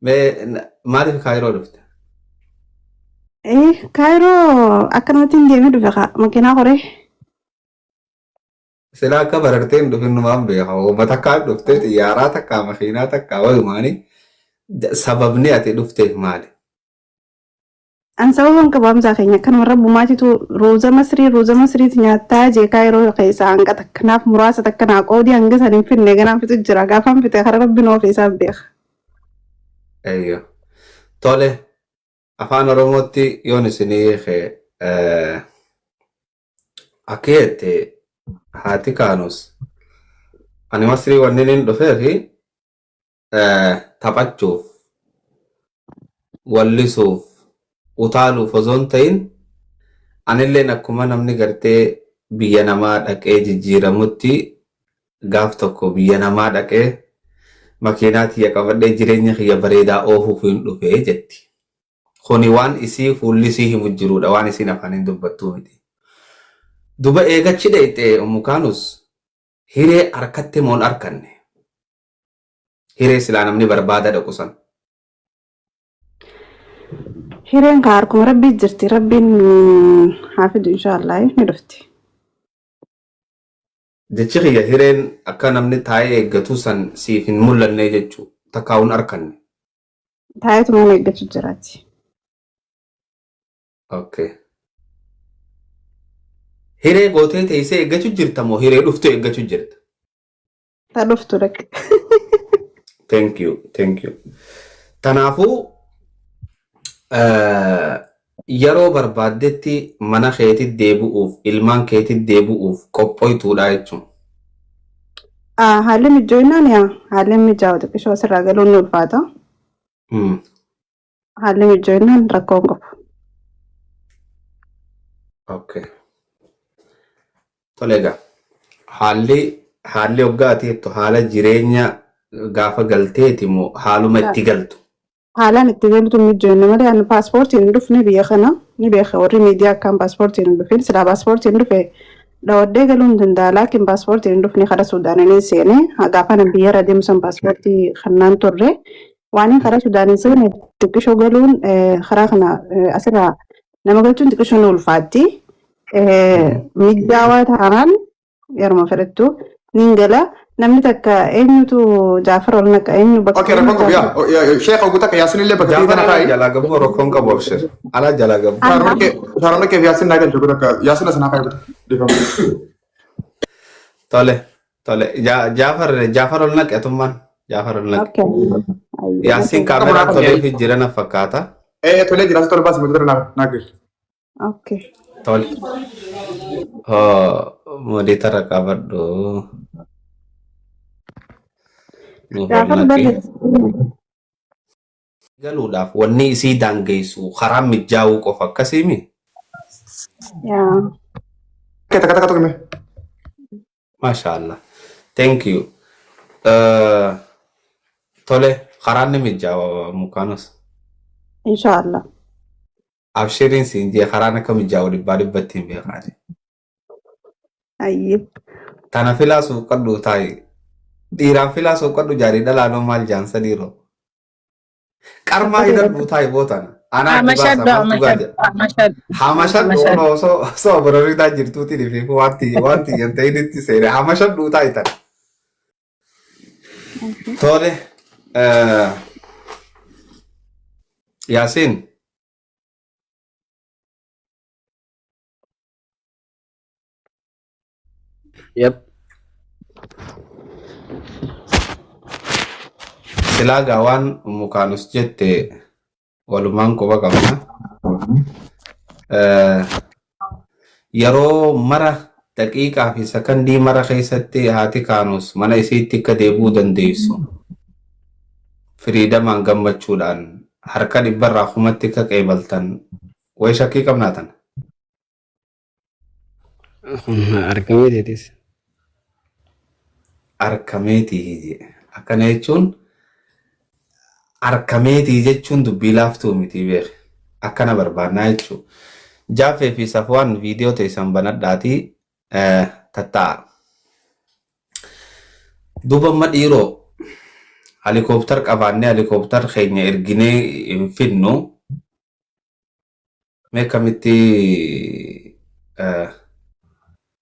maaliif kaayiroo dhufte? Kaayiroo akkanumatti deemee dhufe makiinaa koree. Silaa akka bararteen dhufinnumaan beeka. Ooma takkaan dhuftee xiyyaaraa takkaa makiinaa takkaa walumaanii sababni ati dhufteef maali? An sababan qabaamsaa keenya akkanuma rabbumaatitu rooza masriiti nyaattaa jee kaayiroo keessaa hanga takkanaaf muraasa takkanaa qoodii hanga san hin finne ganaan fitu jira gaafaan fite kara rabbi noo feesaaf beeka. Eeyyo. Tole afaan Oromootti yoon isinii akka jette haati kaanus ani masrii wanni hin dhufee fi taphachuuf wallisuuf utaaluuf osoo hin ta'in anilleen akkuma namni gartee biyya namaa dhaqee jijjiiramutti gaaf tokko biyya namaa dhaqee makiinaa tiyya qabadhee jireenya kiyya bareedaa oofuuf hin dhufee jetti. Kuni waan isii fuulli isii himu jirudha waan isiin afaan hin dubbattuu miti. Duba eegachi dheexee mukaanus hiree harkatti moon arkanne. Hiree silaa namni barbaada dhaqusan. Hireen kaa harkuma rabbii jirti rabbiin haa fidu inshaallah ni dhufti. Jechi kiyya hireen akka namni taa'ee eeggatu san siif hin mul'anne jechuu takkaa'uun arkanne. Taa'eetu mana eeggatu jiraati. Okay. Hiree gootee teessee eeggachuu jirta moo hiree dhuftu eeggachuu jirta? Ta dhuftu dhaqqe. Thank you. Kanaafuu yeroo barbaaddetti mana keetti deebi'uuf ilmaan keetti deebi'uuf qophooytuudha jechuun. Haalli mijooinaan haalli mijaa'u xiqqishoo asirraa galuun ni ulfaata. Haalli mijooinaan rakkoon qabu. Okay. Tole egaa haalli hoggaa ati jettu haala jireenya gaafa galteeti moo haaluma itti galtu? Haalaan itti galtu mijooinna malee ani paaspoortiin hin dhufne biyya kana ni beeka warri miidiyaa akkaan paaspoortiin hin dhufin silaa paaspoortiin dhufe dhawaddee galuu hin danda'a laakiin paaspoortiin hin dhufne karaa Suudaanii seene gaafa nan biyya irra deemsan paaspoortii kannaan turre waan karaa Suudaanii seene xiqqishoo galuun karaa kana asirraa nama galchuun xiqqishoo ni ulfaatti. Mijaawaa taanaan yeruma fedhattu ni gala namni takka eenyutu Jaafar ol naqa eenyu bakka. Okay, rakkoon qabu yaa sheekha guutaa ka yaasin illee bakka Jaafar alaa jalaa gabu rakkoon qabu abshir alaa jalaa gabu. Shaaronna kee yaasin naa galchu guutaa yaasin asanaa fayyadu. Tole Jaafar ol naqe atummaan Jaafar ol naqe. Yaasin kaameraa tolee fi jirana fakkaata. Tolee jiraasa tola baasi muudara naa galchu. Okay. Tole. Modita rakabaddo. Galuudhaaf wanni isii daangessu karaa mijaa'uu qofa akkasiimi. Yaa. Takka tokko mee. Mashallah. Thank you. Tole karaa ni mijaa'u mukaanus. Inshallah. Abshirin siin jee karaa akka mijaa'u dhibbatti hin beekaani. Ayyib. Tana filaa suuqadhu taa'i. Dhiiraan filaa suuqadhu jaarii dhalaanoo maal jaansa dhiiroo. Qarmaa hidhadhu taa'i bootana. Hamashadhu osoo bororitaa jirtuuti dhifiif wanti yan ta'initti seene hamashadhu taa'i tana. Tole. Yaasin. Yep. Silaa gaawwan mukaanus jette walumaan quba qabna. Yeroo mara daqiiqaa fi sakandii mara keessatti haati kaanus mana isiitti akka deebi'uu dandeessu. Firiidamaan gammachuudhaan harka dhibbarraa kumatti akka qeebaltan wayi shakkii qabnaa tana. Argameetiitis. Arkameetii akkana jechuun arkameetii jechuun dubbii laaftuu miti beek akkana barbaannaa jechuun Jaafee fi Safwaan viidiyoo teessan banadhaatii tatta'a. Duuba amma dhiiroo helikopter qabaannee helikopter keenya erginee hin finnu mee kamitti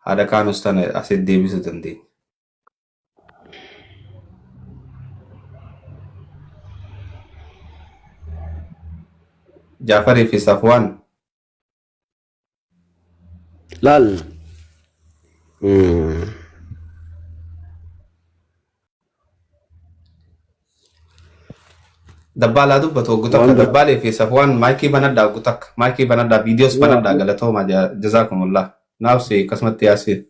haadha kaanus tana asitti deebisuu dandeenya? Jaafarii fi Safwaan laal dabbaalaa dubbatu oggu takka dabbaalee fi Safwaan maayikii banadhaa oggu takka maayikii banadhaa viidiyoos banadhaa galatooma jazaakumullah naafsi akkasumatti yaasiin.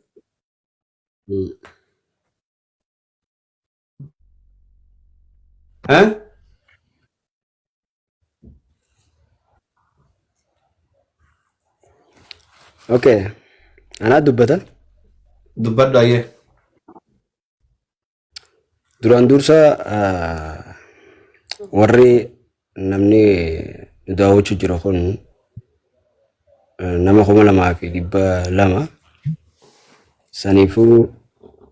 okay anaa dubbata Dubbadhu ayyee. duraan dursa warri namni nu daawwachuu jira kun nama 2,200 saniifuu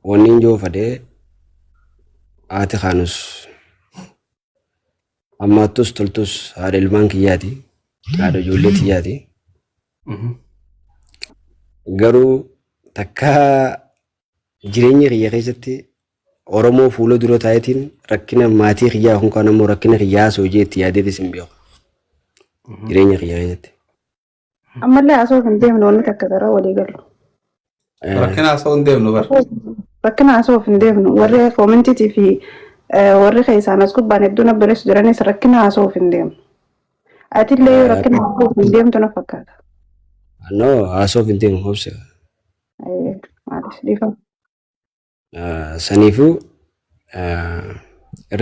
wanni hin joofadee haati kaanus ammaattus toltus haadha ilmaan kiyyaati haadha ijoollee kiyyaati garuu takka jireenya kiyya keessatti Oromoo fuula dura taayetiin rakkina maatii kiyyaa kun kan ammoo rakkina kiyyaa soo jeetti yaadeetis hin beeku jireenya kiyya keessatti. Ammallee haasoo hin deemnu wanni takka gara walii galu. Rakkina haasoo hin deemnu bara. Rakkina haasoo hin deemnu warri koomentiitii fi warri keessaan as gubbaan hedduun abbireessu jiranis rakkina haasoo hin deemnu. Atillee rakkina haasoo hin deemtu na fakkaata. No haasoo hin deemu hobse. Maaliif dhiifama. Saniifuu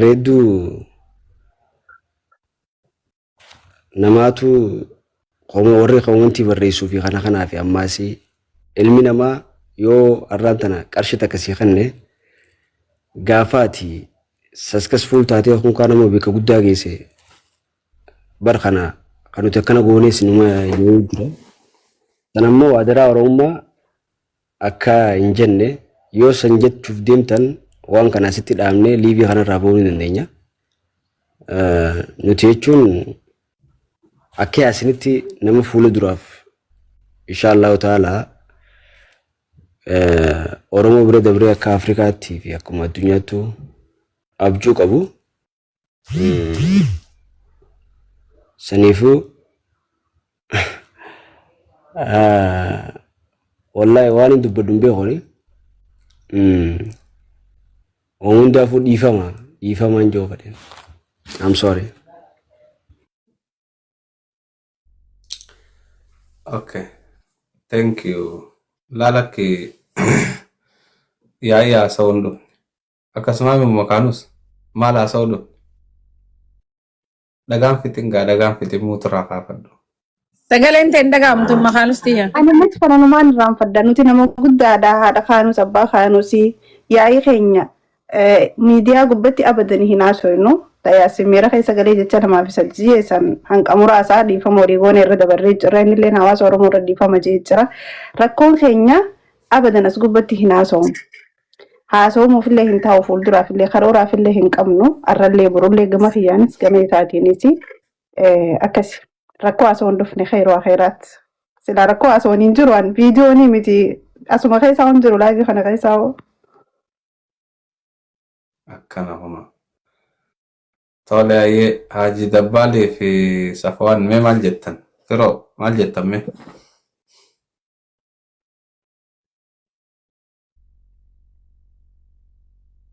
reedduu namaatu warri koomentii barreessuu fi kana kanaa fi ammaasii ilmi namaa yoo arraan tana qarshii takka sii kenne gaafaati successful taatee kun kaan ammoo bakka guddaa geesse bar kana kan nuti akkana goonees numa yoo jira san ammoo waadaraa Oromummaa akka hin jenne yoo san jechuuf deemtan waan kana asitti dhaabnee liivii kanarraa ba'uu ni dandeenya. Nuti jechuun akka yaasinitti nama fuula duraaf inshaallahu ta'ala Oromoo bira dabree akka Afrikaatti fi akkuma addunyaattu abjuu qabu. Saniifuu wallahi waan hin dubbadhu hin beekoni. Hundaafuu dhiifamaan joofadhe. I'm sorry. Okay. Thank you. Lalaki ya saundo. Akasema makaanus mala saundo. Dagaan fitin mutura kaafadhu. Sagaleen ta'e dhagaamtu makaanus tiya. Ani miti fananumaan irraan fadda nuti nama guddaadha haadha kaanus abbaa kaanusi yaa'ii keenya miidiyaa gubbatti abadanii hin haasofnu tayaasi meera keessa galee jecha namaaf isa jiyeessan hanqa muraasaa dhiifama walii goone irra dabarree jirra innillee hawaasa Oromoo irra dhiifama jira rakkoon keenya abadan as gubbatti hin haasofnu haasofmuufillee hin taa'u fuulduraafillee karooraafillee hin qabnu arrallee borullee gama kiyyaanis gama isaatiinis akkasi rakkoo haasawwan dhufne khairoo akhiiraat sila rakkoo haasawwan hin jiru an viidiyoonii miti asuma keessaa hin jiru laayivii kana keessaa akkana homa. Tole ayyee Haji Dabbaalee fi Safwaan mee maal jettan? Firoo maal jettan mee?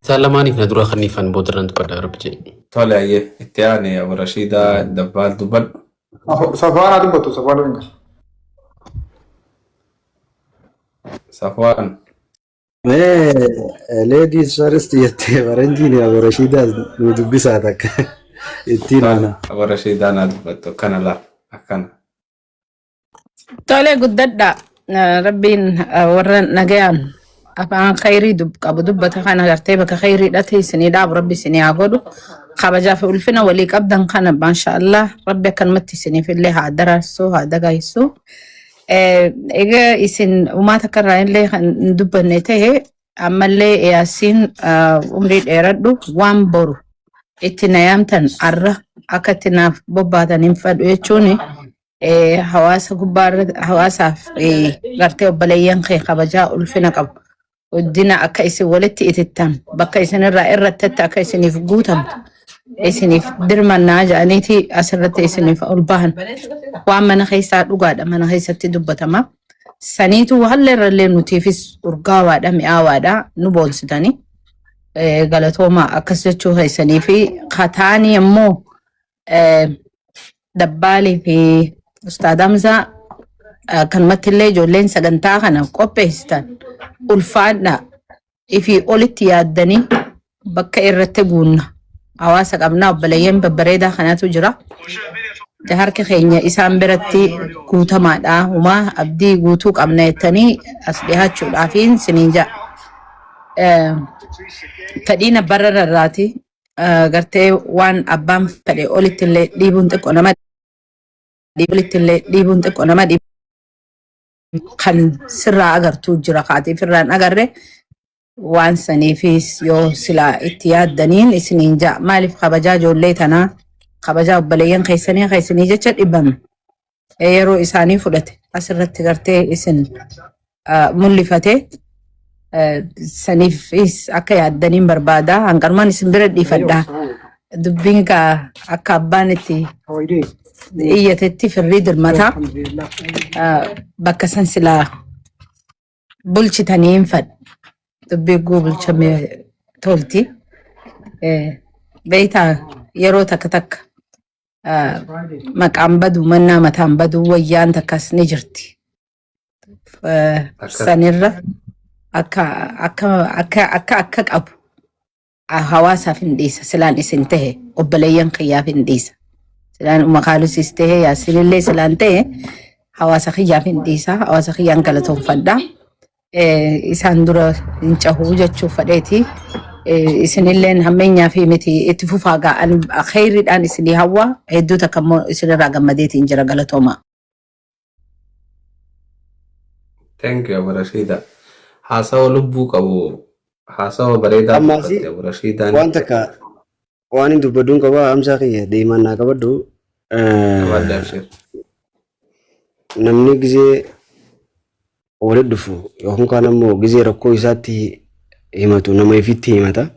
Lamaaniif na dura kanniifan boodarran dubbadha rabbi. Tole ayyee itti aane Abu Rashiidaa Dabbaal dubbadhu. Safwaan dubbatu Safwaan winga. Safwaan. Ladies first jettee baranjiin Abu Rashiidaa nu dubbisaa takka ittiin ana. Abu Rashiidaa na dubbattu akkana laa akkana. Tole guddadha rabbiin warra nagayaan afaan khayrii qabu dubbata kana gartee bakka khayriidha teessanii dhaabu rabbi isinii haa godhu kabajaa fi ulfina walii qabdan kana maashaallah rabbi akkanumatti isiniif illee haa daraarsu haa dagaaysu. Egaa isin uummata kanarraa illee kan dubbanne ta'e ammallee yaasiin umrii dheeradhu waan boru itti na yaamtan arra akka itti naaf bobbaatan hin fedhu jechuun hawaasa gubbaarra hawaasaaf gartee obboleeyyan kee kabajaa ulfina qabu. Guddina akka isin walitti itittan bakka isinirraa irratti akka isiniif guutamtu isiniif dirmannaa jedhaniiti asirratti isiniif ol bahan. Waan mana keessaa dhugaadha mana keessatti dubbatama. Saniitu halleerrallee nutiifis urgaawaadha mi'aawaadha nu boonsitanii. Galatooma akkas jechuu keessanii fi kataanii immoo dabbaalii fi Ustaad Hamzaa kanumatti illee ijoolleen sagantaa kana qopheessitan ulfaadha ifii olitti yaaddanii bakka irratti guunna hawaasa qabnaa obboleeyyan babbareedaa kanatu jira. Harka keenya isaan biratti guutamaadha humaa abdii guutuu qabna jettanii as dhihaachuudhaafiin siniin ja'a. Fedhiin abbaan irraati gartee waan abbaan fedhe olitti illee dhiibuun xiqqoo nama kan sirraa agartuu jira kaatiif irraan agarre waan saniifis yoo silaa itti yaaddaniin isiniin ja'a. Maaliif kabajaa ijoollee tanaa kabajaa obboleeyyan keessanii jecha dhibame yeroo isaanii fudhate asirratti gartee isin mul'ifate saniifis akka yaaddaniin barbaada. Hanqanumaan isin bira dhiifadha. Dubbiin akka abbaan itti iyyatetti firrii dirmataa bakka san silaa bulchitanii hin fadhu. Dubbii guu bulchamee tolti. Beeytaa yeroo takka maqaan badu mannaa mataan badu wayyaan takkas ni jirti. Sanirra akka qabu hawaasaaf hin dhiisa silaan isin tahe obboleeyyan kiyyaaf hin dhiisa. Silaan makaalusis tahe yaasinillee silaan tahe hawaasa kiyyaaf hin dhiisa hawaasa kiyyaan galatoonfadha. Isaan dura hin cahuu jechuuf fadheeti. Isinilleen hammeenyaa fi miti itti fufaa ga'an khayriidhaan isinii hawwa hedduu takka immoo isinirraa gammadeetiin jira galatooma. Thank you Abu Rashida. Haasawa lubbuu qabu haasawa bareedaa dubbatte Abu Rashidaan. Waan takka waan hin dubbadduun qaba Hamzaa kiyya deemannaa qabaddu. Namni gizee walitti dhufu yookaan kaan ammoo gizee rakkoo isaatti himatu nama ifitti himata.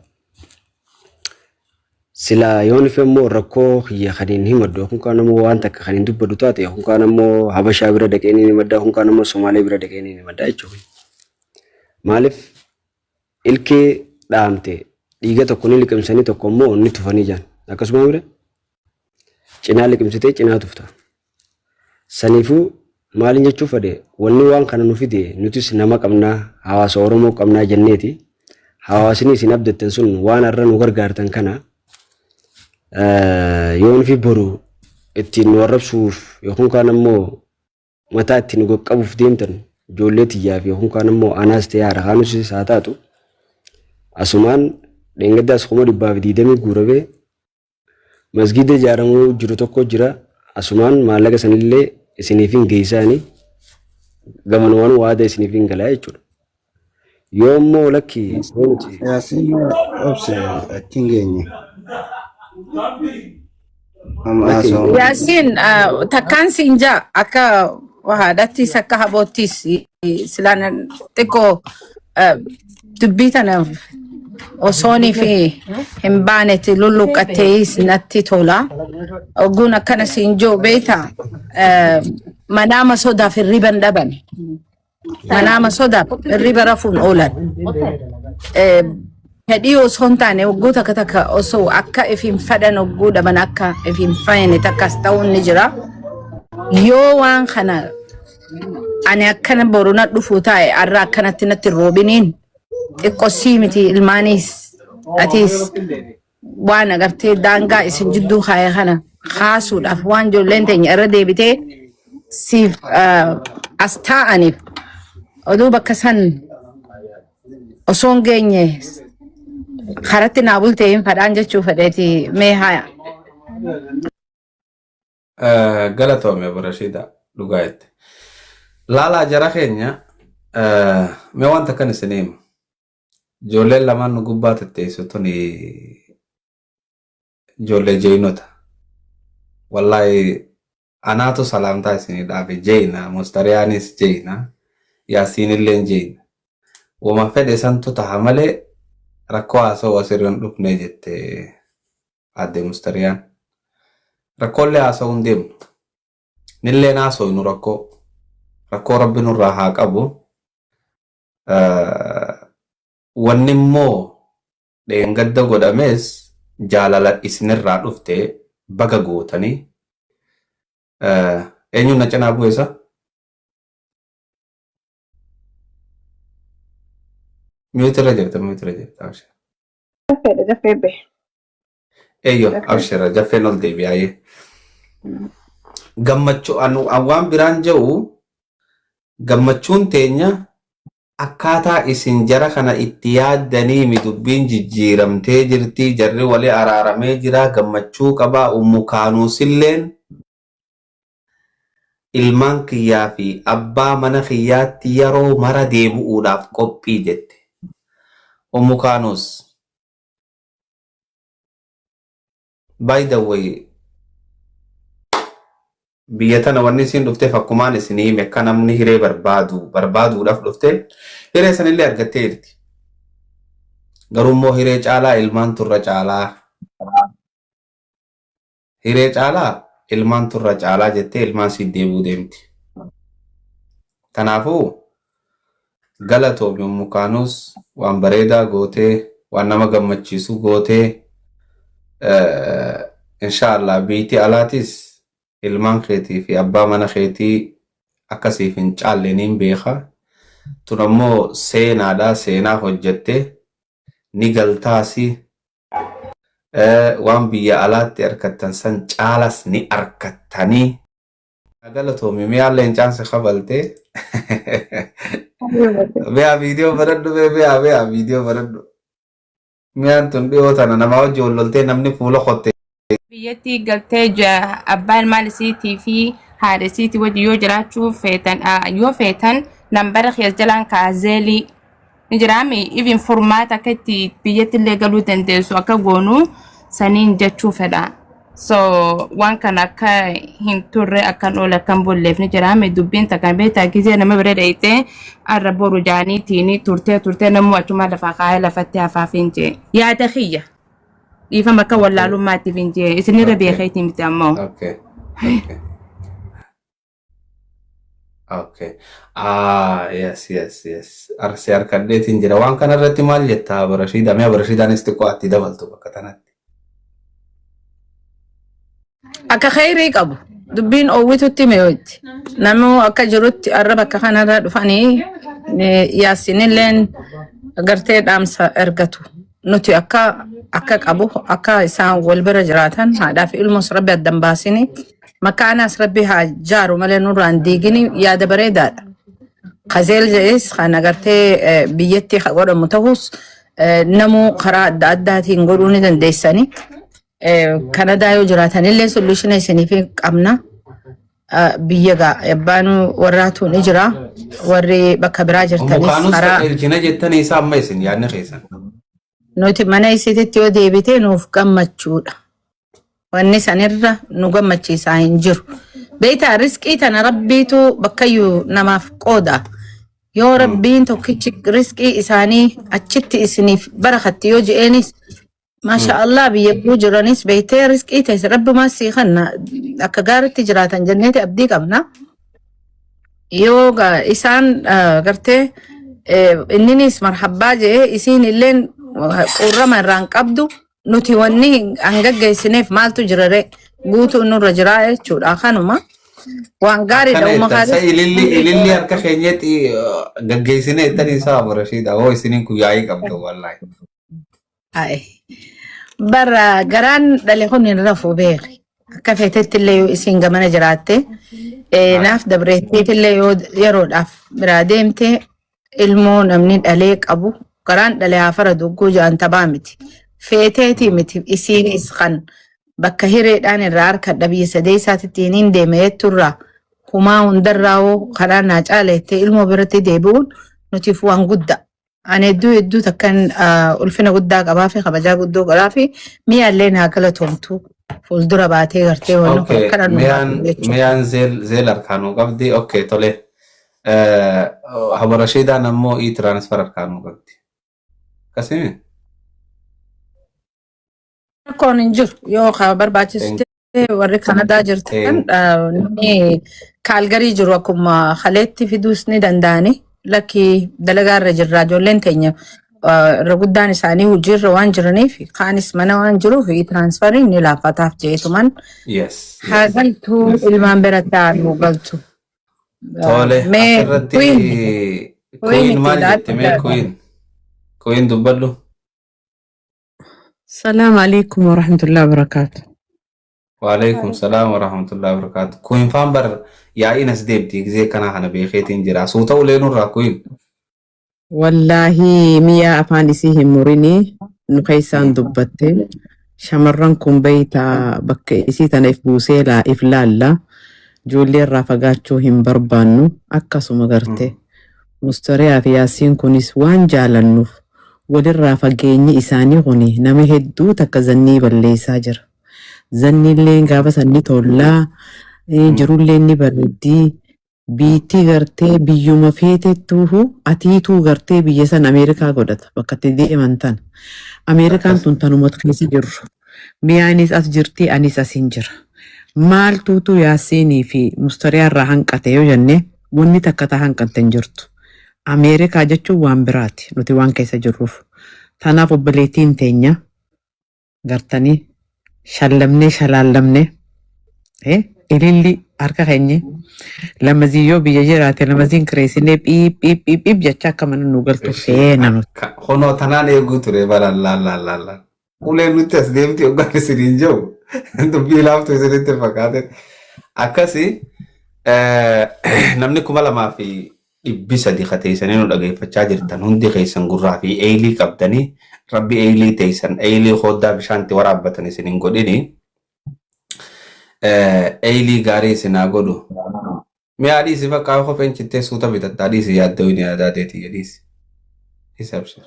Sila yoon ife immoo rakkoo kiyya kan hin himaddu yookaan kaan ammoo waan takka kan hin dubbaddu taate yookaan kaan ammoo Habashaa bira dhaqee ni himadda yookaan kaan ammoo Somaalee bira dhaqee ni himadda jechuudha. Maaliif ilkee dhaamte dhiiga tokko ni liqimsanii tokko immoo ni tufanii jiran. Akkasuma bira cinaa liqimsitee cinaa tufta. Saniifuu maaliin jechuuf fedhe wanni waan kana nu fide nutis nama qabnaa hawaasa Oromoo qabnaa jenneeti. Hawaasni isin abdattan sun waan har'a nu gargaartan kana yoon fi boru ittiin nu arrabsuuf yookaan kaan ammoo mataa ittiin nu qaqqabuuf deemtan ijoollee tiyyaaf yookaan kaan ammoo anaas ta'ee haadha kaanusis haa taatu asumaan dheengaddaas 120 guurabee masgiida ijaaramuu jiru tokko jira asumaan maallaqa sanillee isiniif hin geessaani gamanumaan waada isiniif hin galaa jechuudha. Yoommoo lakki Yasin obse achiin geenye. Yasin takkaan siin jaa akka wahaadhattis akka haboottis silaan xiqqoo dubbii tana osoonii fi hin baanetti lulluqqattees natti tola. Oguun akkana siin joo beeta manaama sodaaf hirriban dhaban. Manaama sodaaf hirriba rafuun oolan. Fedhii osoo hin taane ogguu takka osoo akka ifiin fedhan ogguu dhaban akka ifiin fayyane takkas ta'uun ni jira. Yoo waan kana ani akkana boruna dhufuu taa'e arra akkanatti natti roobiniin xiqqossii miti ilmaanis atiis waan agartee daangaa isin jidduu kaa'e kana kaasuudhaaf waan ijoolleen teenya irra deebitee siif as taa'aniif oduu bakka san osoo hin geenye karatti naa bultee hin fadhaan jechuu fedheeti mee haya. Galatoome Abu Rashida dhugaa jette. Laalaa jara keenya mee wanta kan isin himu. Ijoolleen lamaan nu gubbaa tetteessu tuni ijoollee jeenota. Wallahi anaatu salaamtaa isinii dhaabe jeena mustariyaanis jeena yaasiinillee jeena. Wama fedhe santu taha malee rakkoo haasa'u asirran dhufnee jette adde mustariyaan. Rakkoollee haasa'u hin deemnu. Nillee naasoo inu rakkoo rabbi nurraa haa qabu. Wanni immoo dheengadda godhames jaalala isinirraa dhufte baga gootanii. Eenyuun na cinaa bu'eessa? Miyuutirra jirta. Jaffee be. Eeyyoo abshira jaffeen ol deebi'aayee. Gammachuu waan biraan jedhu gammachuun teenya akkaataa isin jara kana itti yaaddanii dubbiin jijjiiramtee jirti jarri walii araaramee jira gammachuu qabaa ummu kaanuusilleen ilmaan kiyyaa fi abbaa mana kiyyaatti yeroo mara deebi'uudhaaf qophii jette. Ummu kaanuus by the way biyya tana wanni isin dhufteef akkumaan isinii hime akka namni hiree barbaaduudhaaf dhufte hiree sanillee argattee jirti. Garuu immoo hiree caalaa ilmaan turra caalaa. Hiree caalaa ilmaan turra caalaa jettee ilmaan si deebuu deemti. Kanaafuu galatoomi ummu kaanuus waan bareedaa gootee waan nama gammachiisu gootee inshaallah biitii alaatis ilmaan keetii fi abbaa mana keetii akkasiif hin caalleniin beeka. Tun ammoo seenaadhaa seenaa hojjette ni galtaasi waan biyya alaatti arkattan san caalas ni arkattanii. Galatoomi miyaalleen caanse kabaltee mi'a viidiyoo baradhu mi'a viidiyoo baradhu miyaan tun dhiyoo tana namaa wajji walloltee namni fuula qotte. Biyyatti galtee abbaan maal isiitii fi haadha isiitii wajji yoo jiraachuu feetan nambara kees jalaan kaazeelii ni jiraame even furmaata akka itti biyyatti illee galuu dandeessu akka goonuu saniin jechuu fedha. So waan kana akka hin turre akkan oole akkan bulleef ni jiraame dubbiin takkan beektaa gisee nama bira dheeytee arra boru jaaniitiin turtee namuu achuma lafaa kaayee lafatti hafaafiin jee yaada kiyya. Ifama akka wallaalummaatti finjee isinirra beekeetii miti ammoo. Okay. Yes. Arsee harkadheetiin jira. Waan kanarratti maal jettaa Barashiida? Mi'a Barashiidaanis xiqqoo atti dabaltu bakka tanatti. Akka khayrii qabu dubbiin oowwitutti mi'ootti. Namuu akka jirutti arra bakka kanarra dhufanii yaasinilleen agartee dhaamsa ergatu. Nuti akka qabu akka isaan wal bira jiraatan haadhaa fi ilmoos rabbi addan baasini makaanas rabbi haa jaaru malee nurraan diigini yaada bareedaadha. Khazeel jees kan agartee biyyatti godhamu ta'us namuu karaa adda addaatiin godhuu ni dandeessani. Kanadaa yoo jiraatanillee solushina isiniif qabna. Biyya abbaan warraatu ni jira. Warri bakka biraa jirtanis karaa ilkina jettanii isaa amma isin yaadni keessan. Nuti mana isiititti yoo deebite nuuf gammachuudha. Wanni sanirra nu gammachiisaa hin jiru. Beektaa riskii tana rabbiitu bakkayyuu namaaf qooda. Yoo rabbiin tokkichi riskii isaanii achitti isiniif barakatti yoo je'eenis maasha Allah biyya kuu jiranis beektee riskii ta'e rabbumaa sii kanna akka gaariitti jiraatan jenneeti abdii qabna. Yoo isaan gartee inninis marhabbaa je'ee isiin illeen qurrama irraan qabdu nuti wanni hangaggeessineef maaltu jirare guutuu nurra jira jechuudha. Kanuma waan gaariidha uuma kaadhis. Ililli harka keenyatti gaggeessine ittiin isaa Barashiida hoo isiniin kun yaa'ii qabdu wallaahi. Bara garaan dhale kun hin rafu beeki. Akka feetetti illee yoo isiin gamana jiraatte naaf dabreettiit illee yoo yeroodhaaf biraa deemte ilmoo namni dhalee qabu garaan dhalee hafara dugguu ja'an tabaa miti. Feeteetii miti isiinis kan bakka hireedhaan irraa harka biyya sadee isaatiitiin hin deeme jetturraa humaa hundarraa hoo karaa naa caaleettee ilmoo biratti deebi'uun nutiif waan guddaa. Ani hedduu takkan ulfina guddaa qabaa fi kabajaa guddoo qabaa fi mi'a illee naa galatoomtu fuuldura baatee gartee waan Okay, kana nu meyaan zeel harkaanuu qabdi. Okay, tole. Haba Rashiidaan ammoo transfer harkaanuu qabdi. Akkasimi? rakkoon hin jiru yoo barbaachisu warri Kanadaa jirtan namni Kaalgarii jiru akkuma kaleetti fiduus ni danda'ani. Lakki dalagaa irra jirra ijoolleen teenya irra guddaan isaanii hojiirra waan jiraniif kaanis mana waan jiruuf transferiin ni laafataaf jeetuman Yes. haa galtuu ilmaan birataa nu galtu. Tole. Asirratti Queen maal jette mee Queen dubbadhu? السلام عليكم ورحمة الله وبركاته. وعليكم السلام ورحمة الله وبركاته. Queen فامبر يا إنس ديبتي زي كنا هنا بيخيتين جرا صوتا ولينو را Queen. والله ميا أفاني سيه موريني نخيسان دبته شمرنكم بيتا بك إسيتا نفبوسيلا إفلالا جولي الرافقاتشو هم بربانو أكاسو مغرته مستريا في ياسين كونيس وان جالنوف walirraa fageenyi isaanii kuni nama hedduu takka zannii balleessaa jira. Zannillee gaafa sanni tollaa jirullee ni bareeddii biitti gartee biyyuma feetettuufu atiituu gartee biyya san Ameerikaa godhata bakka itti deeman tan. Ameerikaan tun tanumatu keessa jirru. Miyaanis as jirti anis as hin jira. Maaltuutu Yaasiinii fi Mustariyaarraa hanqate yoo jenne wanni takka taa hanqatte hin jirtu. Ameerikaa jechuun waan biraati nuti waan keessa jirruuf. Tanaaf obboleettiin teenya gartanii shalaallamne ililli harka keenya lamaziyyoo biyya jiraate lamaziin kireessinee phiip jecha akka mana nu galtu feena nuti. Honoo tanaan eeguu ture balallaallallallaan. Uleen nuti as deemti hoggaan isiniin jiru. Dubbii laaftu isinitti fakkaate. Akkasi namni 2,300 qateessanii nu dhageeffachaa jirtan hundi keessan gurraa fi eelii qabdanii rabbi eelii teessan eelii hoddaa bishaanti waraabbatan isin hin godhini eelii gaarii isin haa godhu. Mi'a dhiisi fakkaa kopheen cittee suuta bitattaa dhiisi yaaddoo hin yaadaateeti jedhiisi. Dhiisi abshir.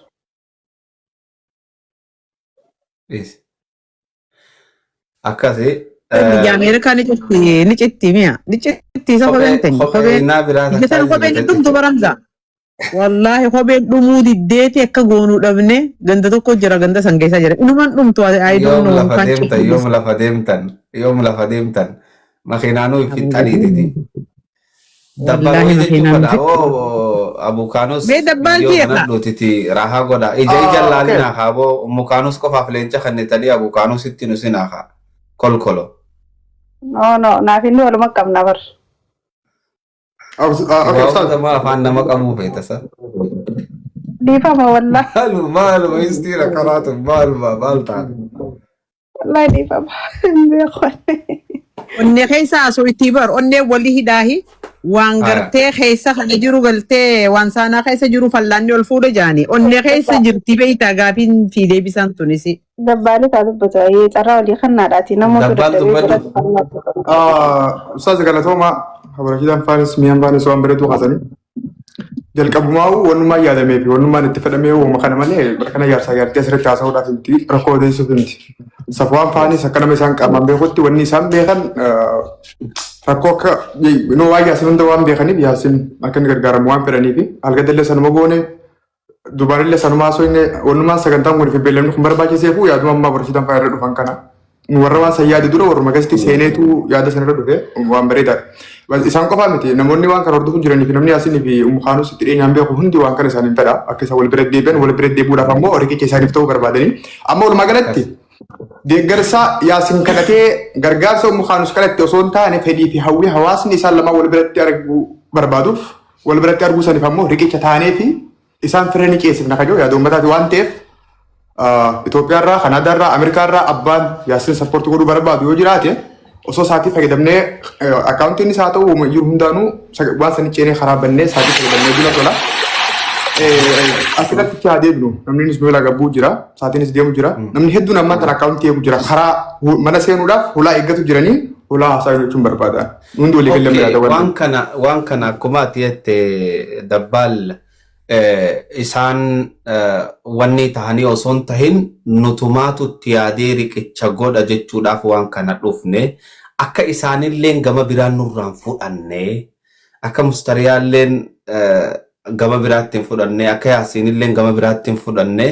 Dhiisi. Akkasi. Biyya Ameerikaa ni citti mi'a. Ni citti isa kopheen teenya. Kopheen dhumtu baramsa. Wallaahi kopheen dhumuu diddeeti akka goonuu dhabne ganda tokko jira ganda san keessa jira. Inumaan dhumtu yoom lafa deemtan makiinaanuu fixxaniititi. Dabbaloo jechuudha abukaanos yoo kanadhuutiti raahaa godha. Ija laalina haaboo mukaanos qofaaf leenca kannetanii abukaanos itti nusinaa kolkolo. No, naaf inni waluma qabna bar. Sama afaan nama qabuu feetasa. Dhiifama wallaa. Maaluma istiira karaatu maal taate. Wallaa dhiifama. Onnee keessa asoo itti bar onnee walii hidhaahi waan gartee keessa kana jiru galtee waan saanaa keessa jiru fallaanni ol fuudha jaani onnee keessa jirti beeytaa gaafiin fi deebisaan tunisi. Dabbaali taa dubbata carraa walii kannaadhaati namoota dadhabee Ustaz Galatooma Habarashiidaan Faanis Miyaan Faanis waan bareedu haasanii jalqabumaa wannummaa yaadamee fi wannummaan itti fedhamee uuma kana malee bara kana jaarsaa jaartii asirratti haasa'uudhaaf miti rakkoo odeessuuf miti. Safuwaan Faanis akka nama isaan qaamaan beekutti wanni isaan beekan rakkoo akka noo waa Yaasin hunda waan beekaniif Yaasin akka inni gargaaramu waan fedhanii fi algadallee sanuma goone dubarillee sanumaa soo inni wannummaan sagantaan kun fi beellamni kun barbaachiseefu yaaduma ammaa Habarashiidaan Faanis irra dhufan kana. Warra waan san yaade dura warra magasti seeneetu yaada sanarra dhufe waan bareedaadha. Isaan qofaa miti namoonni waan kana hordofu jiranii fi namni Yaasinii fi Umukaanus itti dhiyeenyaan beeku hundi waan kana isaaniin fedha akka isaan wal bira deebi'an wal bira deebi'uudhaaf ammoo riqicha isaaniif ta'uu barbaadanii amma walumaa galatti deeggarsa Yaasin kanatee gargaarsa Umukaanus kanatti osoo hin taane fedhii fi hawwii hawaasni isaan lamaan wal biratti arguu barbaaduuf wal biratti arguu saniif ammoo riqicha taanee fi isaan firee ni ceesifna kajoo yaada uummataati waan ta'eef Itoophiyaarraa, Kanaadaarraa, Ameerikaarraa abbaan Yaasin sappoortii godhuu barbaadu yoo jiraate osoo isaatii fayyadamnee akkaawuntiin isaa ta'u jiru hundaanuu waan sanii ceenee karaa bannee isaatii fayyadamnee jira tola. Asirratti haa deebinu namni innis meelaa gabbuu jira isaatiinis deemu jira namni hedduun ammaa kana akkaawuntii eegu jira karaa mana seenuudhaaf hulaa eeggatu jiranii hulaa haasaa jechuun barbaadan hundi walii gallee waan kana akkuma ati jette dabbaal isaan wanni tahanii osoo hin tahin nutumaatu itti yaadee riqicha godha jechuudhaaf waan kana dhufne akka isaanillee gama biraan nurraan fudhanne akka mustariyaalleen gama biraattiin fudhanne akka yaasiinillee gama biraattiin fudhanne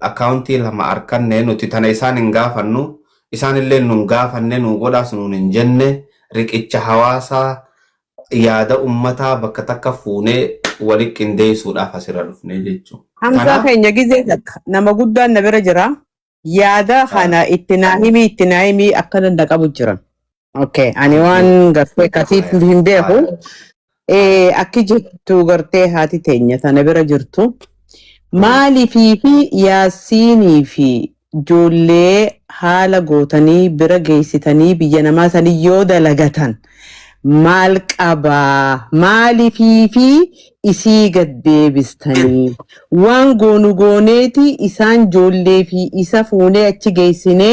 akkaawuntii lama arkanne nuti tana isaan hin gaafannu isaanillee nun gaafanne nu godhaas nun hin jenne riqicha hawaasaa yaada ummataa bakka takka fuunee waliin qindeessuudhaaf asirra dhufne jechuudha. Hamza keenya gizee takka nama guddaan na bira jira. Yaada kana itti naahimii akka dandaqabu jira. Okay, ani waan gartee kasiif hin beeku. Akki jettu gartee haati teenya tana bira jirtu. Maaliifii fi yaasiinii fi ijoollee haala gootanii bira geessitanii biyya namaa sanii yoo dalagatan. Maal qabaa maaliifii fi isii gad deebistanii waan goonu gooneeti isaan ijoollee fi isa fuunee achi geessinee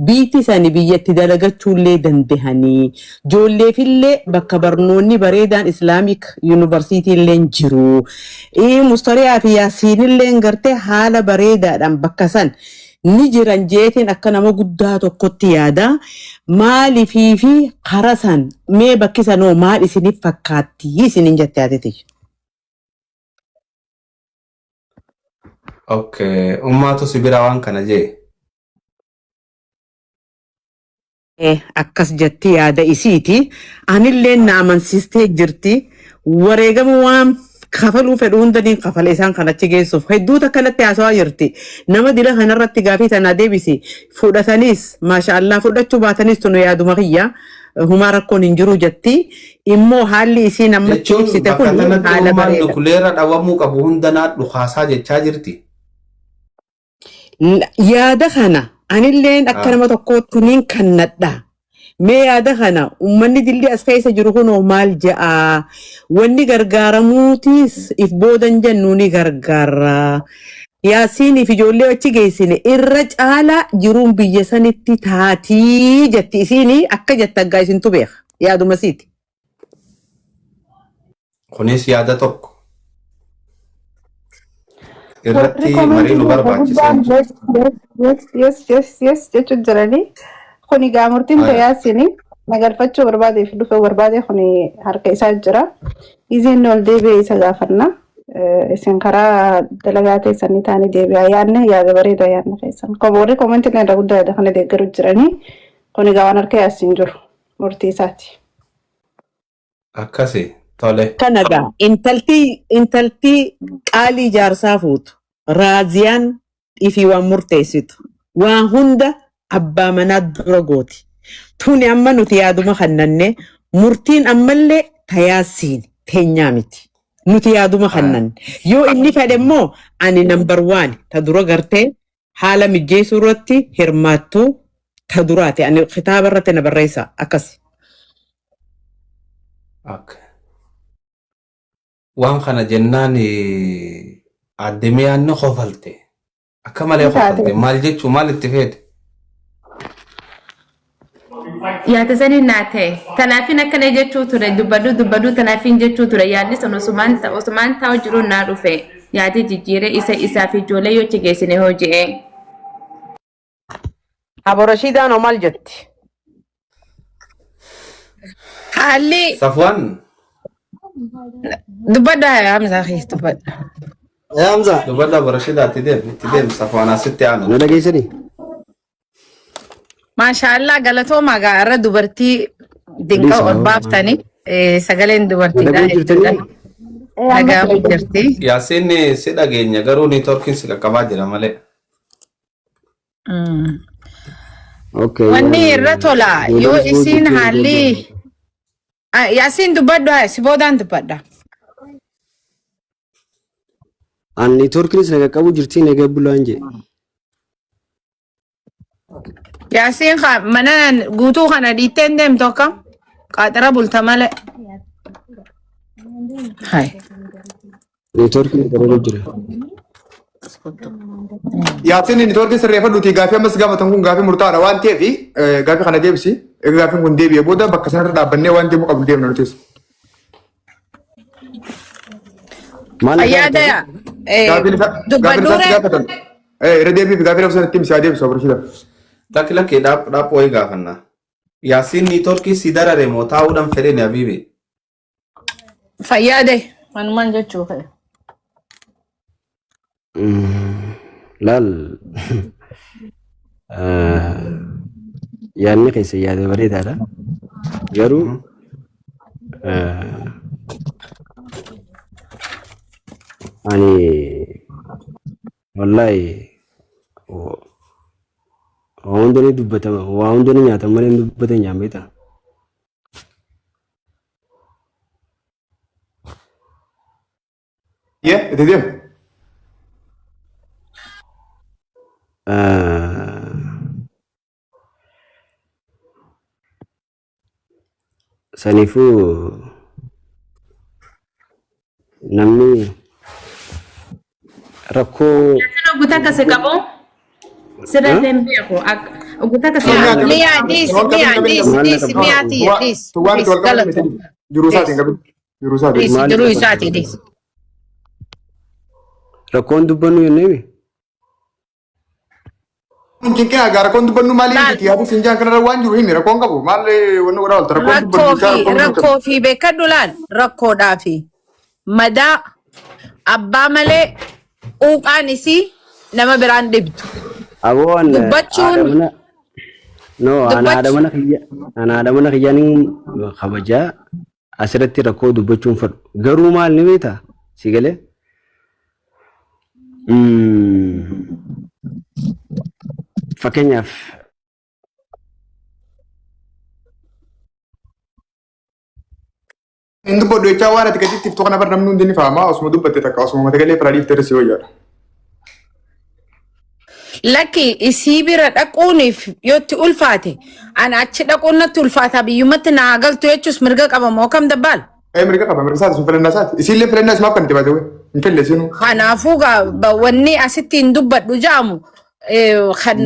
biitti sani biyyatti dalagachuullee dandahanii ijoolleefillee bakka barnoonni bareedaan islaamik yuunivarsiitiillee jiru mustariyaa fi yaasiinillee gartee haala bareedaadhaan bakka san ni jiran jeetiin akka nama guddaa tokkotti yaada maaliifii fi harasan mee bakki sanoo maal isiniif fakkaatti isiniin jettee haatiti. Okay, ummaatu sibira waan kana jee. Akkas jetti yaada isiiti anillee na amansiistee jirti wareegama waan kafaluu fedhu hundaniin kafala isaan kanatti geessuuf hedduu takkanatti haasawaa jirti nama dila kanarratti gaafii tanaa deebisi fudhatanis maashaallah fudhachuu baatanis tunu yaaduma kiyya humaa rakkoon hin jiru jetti immoo haalli isiin ammatti ibsite kun haala bareeda. Kuleera dhawamuu qabu hundanaa dhukaasaa jechaa jirti. Yaada kana anilleen akka nama tokkootti niin kannadha. Mee yaada kana ummanni dilli as keessa jiru kunoo maal ja'a wanni gargaaramuutis if boodan jennu ni gargaara yaasiiniif ijoollee achi geessine irra caalaa jiruun biyya sanitti taatii jetti isiini akka jettaggaa isintu beeka yaaduma siiti. Kunis yaada tokko irratti marii nu barbaachisan. Yes jechuun jiranii. Kuni gaamurtiin tayaasini nagalfachuu barbaadeef dhufe barbaade kuni harka isaa jira. Isin ol deebi'ee isa gaafanna. Isin karaa dalagaa teessanii taanii deebi'aa yaadne yaada bareedaa yaadne keessan. Warri koomentiin irra guddaa yaada kana deeggaru jiranii kuni gaawwan harka yaasiin jiru murtii isaati. Akkasi tole. Kanagaa intaltii qaalii jaarsaa fuutu raaziyaan ifii waan murteessitu waan hunda abbaa manaa dura gooti. Tuni amma nuti yaaduma kannanne murtiin ammallee tayaasiin teenyaa miti. Nuti yaaduma kannanne. Yoo inni fedhe immoo ani number 1 ta dura gartee haala mijjeessuu irratti hirmaattuu ta duraati. Ani kitaaba irratti na barreessa akkasi. Waan kana jennaan addemiyaan qofalte. Akka malee qofalte maal jechuu maal itti feete? Yaada sanii naate tanaafin akkana jechuu ture dubbaduu tanaafin jechuu ture yaadni sun osumaan taa'u jiru naa dhufe yaadi jijjiire isaa fi ijoollee yoo achi geessine hoji'e. Abo Rashiidaan oo maal jetti? Haalli Safwan dubbadda Hamza keessa dubbadda. Hamza dubadda Abo Rashiidaatti deem Safwan asitti aanu. na dhageessanii? Maashaallah galatooma gaara dubartii dinqa ol baaftani sagaleen dubartiidha jechuudha. Dhagaamu jirti. Yaasiin si dhageenya garuu neetworkiin si qaqqabaa jira malee. Okay. Wanni irra tola yoo isiin haalli Yaasiin dubbaddu si boodaan dubbadda. An neetworkiinis na qaqqabu jirti nagaa bulaan jee. Yaasiin mana guutuu kana dhiitteen deemtu akkam qaxara bulta malee. Hai. Neetworkiin garuu jira. Yaasiin neetworkiin sirreeffadhuuti gaafii ammas gaafatan kun gaafii murtaa'aadha waan ta'eef gaafii kana deebisi. Egaa gaafiin kun deebi'ee booda bakka sanarra dhaabbannee waan deemuu qabnu deemna nutis. maal Fayyaada yaa. Gaafiin Dubbadhuure. isaas gaafatan. Irra deebii fi gaafii labsan ittiin si adeemsu Abarshida. Lakki lakki dhaap wayii gaafanna. Yaasiin niitoorkii si darare moo taa'uudhaan fedheni Habiibi? Fayyaade. Manumaan jechuu kee. laal yaadni keessa yaada bareedaadha. Garuu ani wallahi waa hundani dubbatama waa hundani nyaatan malee hin dubbatan nyaambeeta. Itti deemu. Saniifuu namni rakkoo Ogutaa kasi qabu sirriitti hin beeku. Ogutaa kasi Miyaa dis miyaati dis. Waan itti wal qabatu jiruu isaatiin qabin. Jiruu isaatiin. Jiruu isaati dis. rakkoon dubbannu yenneemi. Mungkin agar rakkoon dubbannu maali miti yaadu finjaan kanarra waan jiru himi rakkoon qabu maal wanni godhaa olta rakkoon dubbannu Rakkoo fi beekadhu laal rakkoodhaa fi madaa abbaa malee quuqaan isii nama biraan dhibdu. Aboon Dubbachuun ana mana kiyyaanin kabajaa asirratti rakkoo dubbachuun fadhu. Garuu maal ni beektaa si galee? Fakkeenyaaf Ini bodoh jechaa waan ati gaditti iftuu kana bar namni hundi ni fahama osuma dubbatte takka osuma mata galee firaa dhiiftee si wayyaadha. Lakki isii bira dhaquuniif yootti ulfaate ana achi dhaquun natti ulfaata biyyummatti naa galtu jechuus mirga qaba moo kam dabbaal? Mirga qaba mirga isaati sun filannaa isaati isiillee filannaa isimaaf kan itti baate hin fille sinu. Kanaafuu wanni asitti hin dubbadhu jaamu kan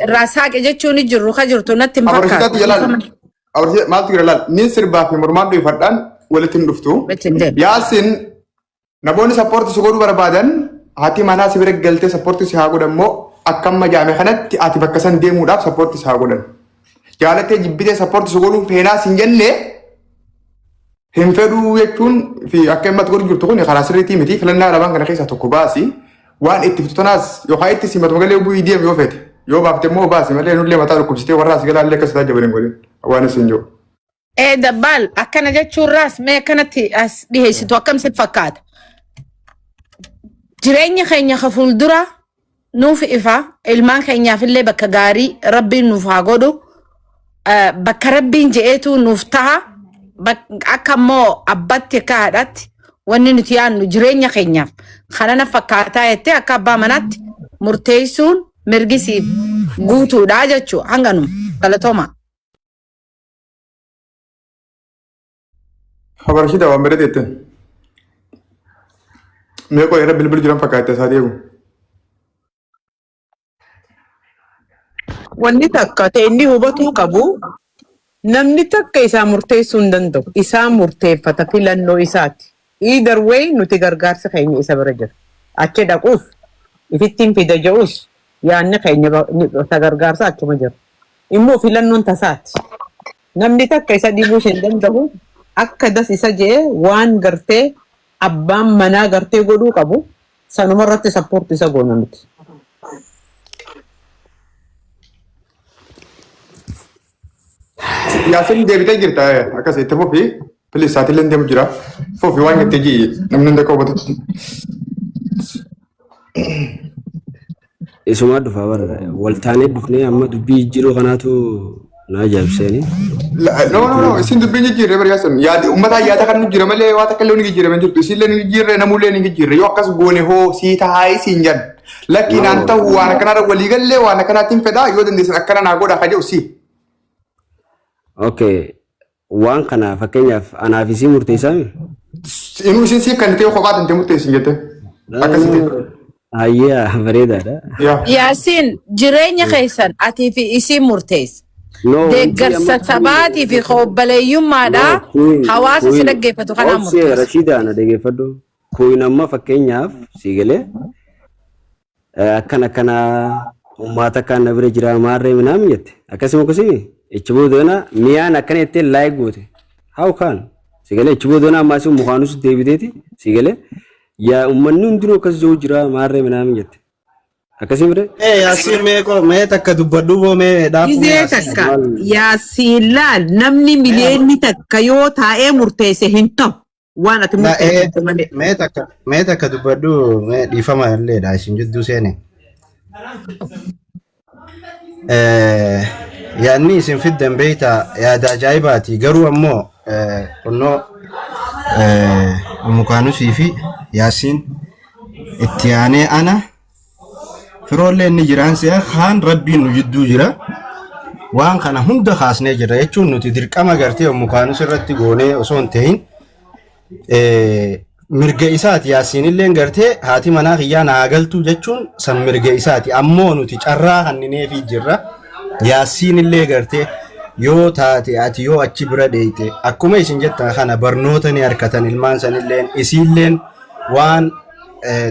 irraa saaqe jechuun jirru ka jirtu natti hin fakkaatu. Maaltu jira laal ni sirbaa fi mormaan dhuunfadhaan walitti hin dhuftu. Yaasin namoonni sappoortii si godhuu barbaadan haati manaa si bira galtee sappoortii si haa godhan moo akkamma jaame kanatti ati bakka san deemuudhaaf sappoortii si haa godhan. Jaalattee jibbitee sappoortii si godhuun feenaa sin jenne hin fedhuu jechuun fi akka himmatti godhu jirtu kun karaa sirriitii miti filannaa lamaan kana keessaa tokko baasi waan itti fixu tanaas yookaan itti simatu malee bu'ii deemu yoo feete yoo baafte immoo baasi malee nullee mataa dhukkubsitee warra as galaallee akka sitaa jabanin godhin waan isin jiru. Dabbaal akkana jechuurraas mee akkanatti as dhiheessitu akkamsi fakkaata. Jireenya keenya ka fuuldura nuuf ifa ilmaan keenyaafillee bakka gaarii rabbiin nuuf haa godhu bakka rabbiin je'eetu nuuf taha akka immoo abbatti akka haadhatti wanni nuti yaannu jireenya keenyaaf kanana fakkaataa jettee akka abbaa manaatti murteessuun mirgisiif guutuudha jechuu hanganuma galatooma. Habarashida waan bira teetten. Mee qola irra bilbil jiran fakkaate isaa deemu. Wanni takka ta'e inni hubatuu qabu namni takka isaa murteessuu hin danda'u. Isaa murteeffata filannoo isaati. Either way nuti gargaarsa keenya isa bira jira. Achi dhaquus ifittiin fida je'us yaanni keenya gargaarsa achuma jira. Immoo filannoon tasaati. Namni takka isa dhibuus hin danda'u. Akka das isa jee waan gartee abbaan manaa gartee godhuu qabu sanuma irratti sappoortii isa goona miti. Yaasin deebitee jirta akkas itti fufi pilis saatillee deemu jira fufi waan jettee jii namni hunda qabatutti. Isumaa dhufaa bara waltaanee dhufnee amma dubbii jiruu kanaatu na ajaa'ibseeni. No, isin dubbiin jijjiirree bariyaasan yaada uummataa yaada kan jijjiirre malee waan takka illee ni jijjiirre hin jirtu isillee ni jijjiirre namullee ni jijjiirre yoo akkas goone hoo sii taa'ee siin jedhan lakkiin aan ta'u waan akkanarra waliigallee waan akkanaatiin fedhaa yoo dandeessan akkana naa godhaa kaje'u si. Okay, waan kana fakkeenyaaf anaaf isii murteessaa mi? Inuu isin siif kan ta'e kophaatan ta'e murteessin jette akkasitti. Ayyaa bareedaadha. Yaasiin jireenya keessan atii fi isii murteessa. Deeggarsa sabaatii fi qobbaleeyyummaadhaa hawaasa si dhaggeeffatu kanaan murteessa. Rashida na dhaggeeffadhu. Kuinamma fakkeenyaaf si galee akkana uummata kan na bira jira maarree minam jette akkasuma kusi ichi boodona miyaan akkana itti laayik goote how can si galee ichi boodona ammaas mukaanus deebiteeti si galee yaa uummanni hundinuu akkas jiru jira maarree minam jette akkasuma bire Yasin mee takka dubbadhu boo mee dhaabu Gizee takka Yasin laal namni mileenni takka yoo taa'ee murteesse hin ta'u waan ati murteesse malee. mee takka dubbadhu mee dhiifama illee dha isin jidduu seene. Yaanni isin fiddan beeyta yaada ajaa'ibaati garuu ammoo kunnoo mukaanusii fi Yaasiin itti aanee ana firoollee inni jiraan si'a kaan rabbiin nu jidduu jira waan kana hunda kaasnee jira jechuun nuti dirqama gartee mukaanus irratti goonee osoo hin ta'in mirga isaati Yaasiin illee gartee haati manaa kiyyaa naa galtu jechuun san mirga isaati ammoo nuti carraa hannineefii jirra Yaasiin illee gartee yoo taate ati yoo achi bira dheeyte akkuma isin jettan kana barnoota ni harkatan ilmaan sanilleen isiilleen waan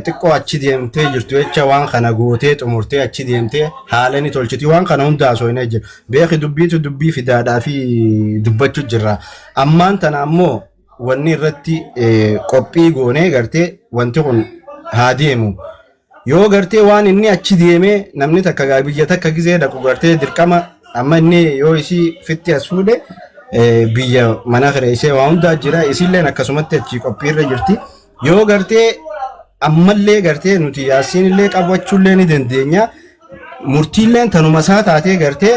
xiqqoo achi deemtee jirtu jecha waan kana gootee xumurtee achi deemtee haala ni tolchiti waan kana hunda asooinee jira beeki dubbiitu dubbii fidaadhaa fi dubbachuu jirra ammaan tana ammoo wanni irratti qophii goonee gartee wanti kun haa deemu yoo gartee waan inni achi deemee namni takka biyya takka gizee dhaqu gartee dirqama amma inni yoo isii fitti as fuudhe biyya mana kireessee waan hundaa jira isiilleen akkasumatti achi qophiirra jirti yoo gartee ammallee gartee nuti Yaasiin illee qabachuullee ni dandeenya murtiilleen tanuma isaa taatee gartee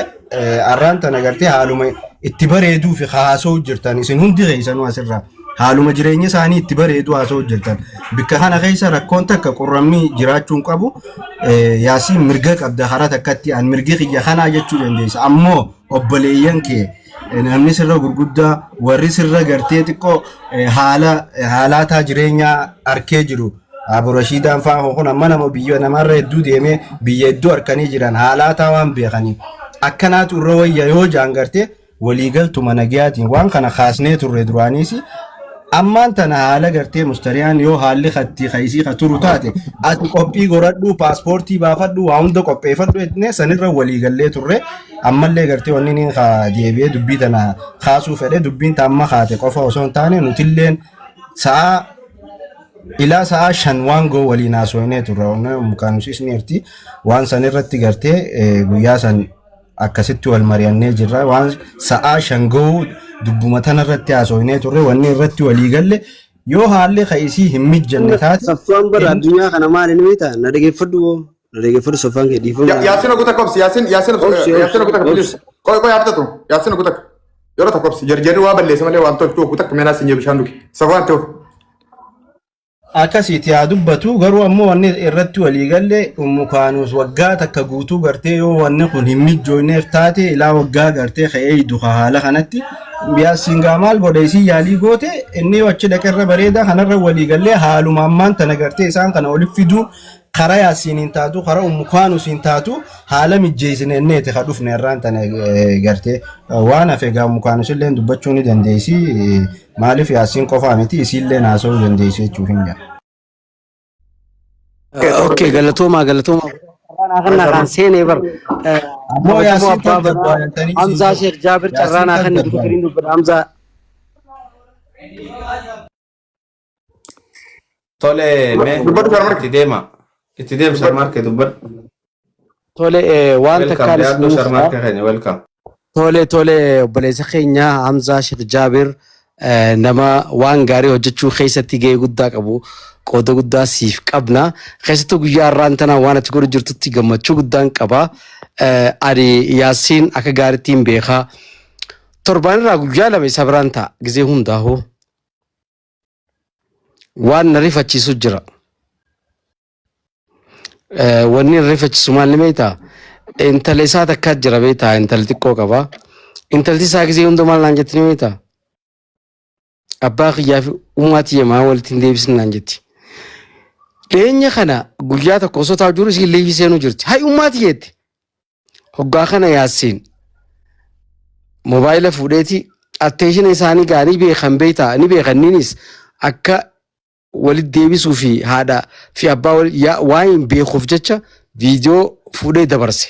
arraan tana gartee haaluma itti bareeduu fi haasoo jirtan isin hundi keessanuu asirraa haaluma jireenya isaanii itti bareeduu haasoo jirtan bikka kana keessa rakkoon takka qurrammii jiraachuun qabu Yaasiin mirga qabda hara takkatti an mirgi kiyya kanaa jechuu dandeessa ammoo obboleeyyan kee namni sirra gurguddaa warri sirra gartee xiqqoo haalaataa jireenyaa arkee jiru Abu Rashiidaan fa'aa kun amma nama biyya namarra hedduu deemee biyya hedduu harkanii jiran haalaataa waan beekaniif akkanaatu irra wayya yoo jaan gartee waliigaltuma nagayaatiin waan kana kaasnee turre duraaniis ammaan tana haala gartee mustariyaan yoo haalli khatti khaysii khaturu taate ati qophii goradhu paaspoortii baafadhu waa hunda qopheeffadhu etne sanirra waliigallee turre ammallee gartee wanni niin deebi'ee dubbii tana kaasuu fedhe dubbiin tamma kaate qofa osoo hin taane nutilleen sa'a ilaa sa'a 5 waan goo waliin haasofnee turre mukaanusis nirti waan sanirratti gartee guyyaa san akkasitti wal mari'annee jirra waan sa'a 5 goo dubbuma tanarratti haasofnee turre wanni irratti walii galle yoo haalli khaysii hin mijjanne taate saffaan bara addunyaa kana maal inni beektaa na dhageeffadhu soffaan kee dhiifama Yaasiin oguta kopsi Yaasiin oguta kopsi koy haftatu Yaasiin oguta yeroo tokkopsi jarjarri waa balleessa malee waan tolchuu oguta meena sinjee bishaan dhugi safaan ta'u akkasitti haa dubbatu garuu ammoo wanni irratti walii galle mukaanus waggaa takka guutuu gartee yoo wanni kun hin mijjooneef taate ilaa waggaa gartee ka'ee idu haala kanatti Yaasiin maal godhe isii yaalii goote inni achi dhaqerra bareeda kanarra walii gallee haaluma ammaan tana gartee isaan kana olif fiduu karaa Yaasiin hin taatu karaa mukaanus hin taatu haala mijjeessine enneeti ka dhufne irraan tana gartee waan hafe gaa mukaanus illee dubbachuu ni dandeessi maaliif Yaasiin qofaa miti isiillee haasa'uu dandeessi jechuuf hin jira. Okay, galatooma. Carraanaa kan seenee bar. Ammoo Yaasiin Hamzaa Sheekh Jaabir carraanaa kan dubbiriin dubbata Hamzaa. Tole itti deema sharmarkee dubbadhu. Tole waan takkaanis nuuf sharmarkee keenya welcome. Tole obboleessa keenya Hamzaa Sheekh Jaabir nama waan gaarii hojjechuu keessatti gahee guddaa qabu qooda guddaa siif qabna keessattuu guyyaa har'aan tana waan ati godhu jirtutti gammachuu guddaan qaba ani Yaasiin akka gaariittiin beekaa torbaan irraa guyyaa lama isa biraan ta'a gizee hundaa'u waan na rifachiisu jira wanni na rifachiisu maal beektaa intala isaa takkaa jira beektaa intala xiqqoo qaba intalti isaa gizee hunda maal naan jettini beektaa abbaa kiyyaa fi ummaatii yamaa walitti hin deebisin naan jetti. Dhiyeenya kana guyyaa tokko osoo taa'u jiru isiin leeyii seenuu jirti. Hai ummaatii jetti. Hoggaa kana Yaasiin moobaayila fuudheeti atteeshina isaanii gaanii beekan beektaa ni beekanniinis akka walit deebisuu fi haadha fi abbaa waan hin beekuuf jecha viidiyoo fuudhee dabarse.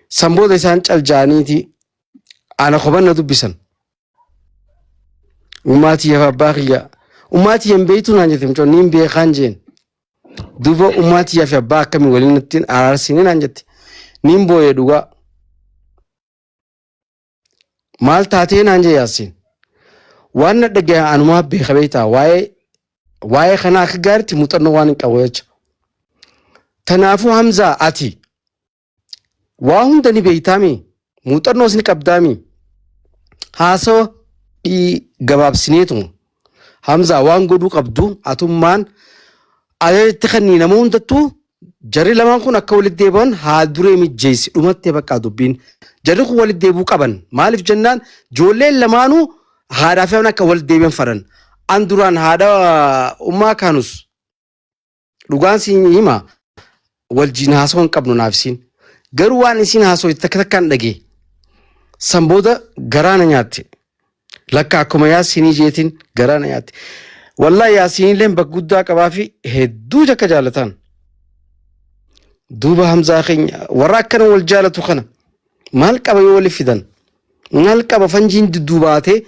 Sanboota isaan caljaaniiti ana qobanna dubbisan. Ummati yafa abbaa kiyya. Ummati hin beektu naan jette mucoo niin beekaan jeen. Duuba ummati yafa abbaa akkamii waliin ittiin araarsine naan jette. Niin booyee dhugaa. Maal taatee naan jee Yaasiin. Waan na dhagaya anumaa beeka beektaa waa'ee kana akka gaariitti muuxannoo waan hin qabu jecha. Tanaafuu Hamzaa ati waa hunda ni beektaami muuxannoos ni qabdaami. Haasawa gabaabsineetu Hamzaa waan godhuu qabdu atummaan ajajatti kannii nama hundattuu jarri lamaan kun akka walitti deebi'an haa duree mijjeessi dhumatti bakka dubbiin. Jarri kun walitti deebi'uu qaban maaliif jennaan ijoolleen lamaanuu haadhaa fi akka walitti deebi'an fadhan. An duraan haadha ummaa kaanus dhugaan siin hima wajjin haasawaa hin qabnu naaf siin. Garuu waan isin haasawaa takka takkaan dhagee sanbooda garaana nyaatte. Lakka akkuma Yaasiinii jeetiin garaana nyaatte. Wallahi Yaasiinilleen bakka guddaa qabaa fi hedduu akka jaalatan. Duuba Hamzaa keenya warra akkana wal jaalatu kana maal qaba yoo waliif fidan? Maal qaba fanjiin dudduubaatee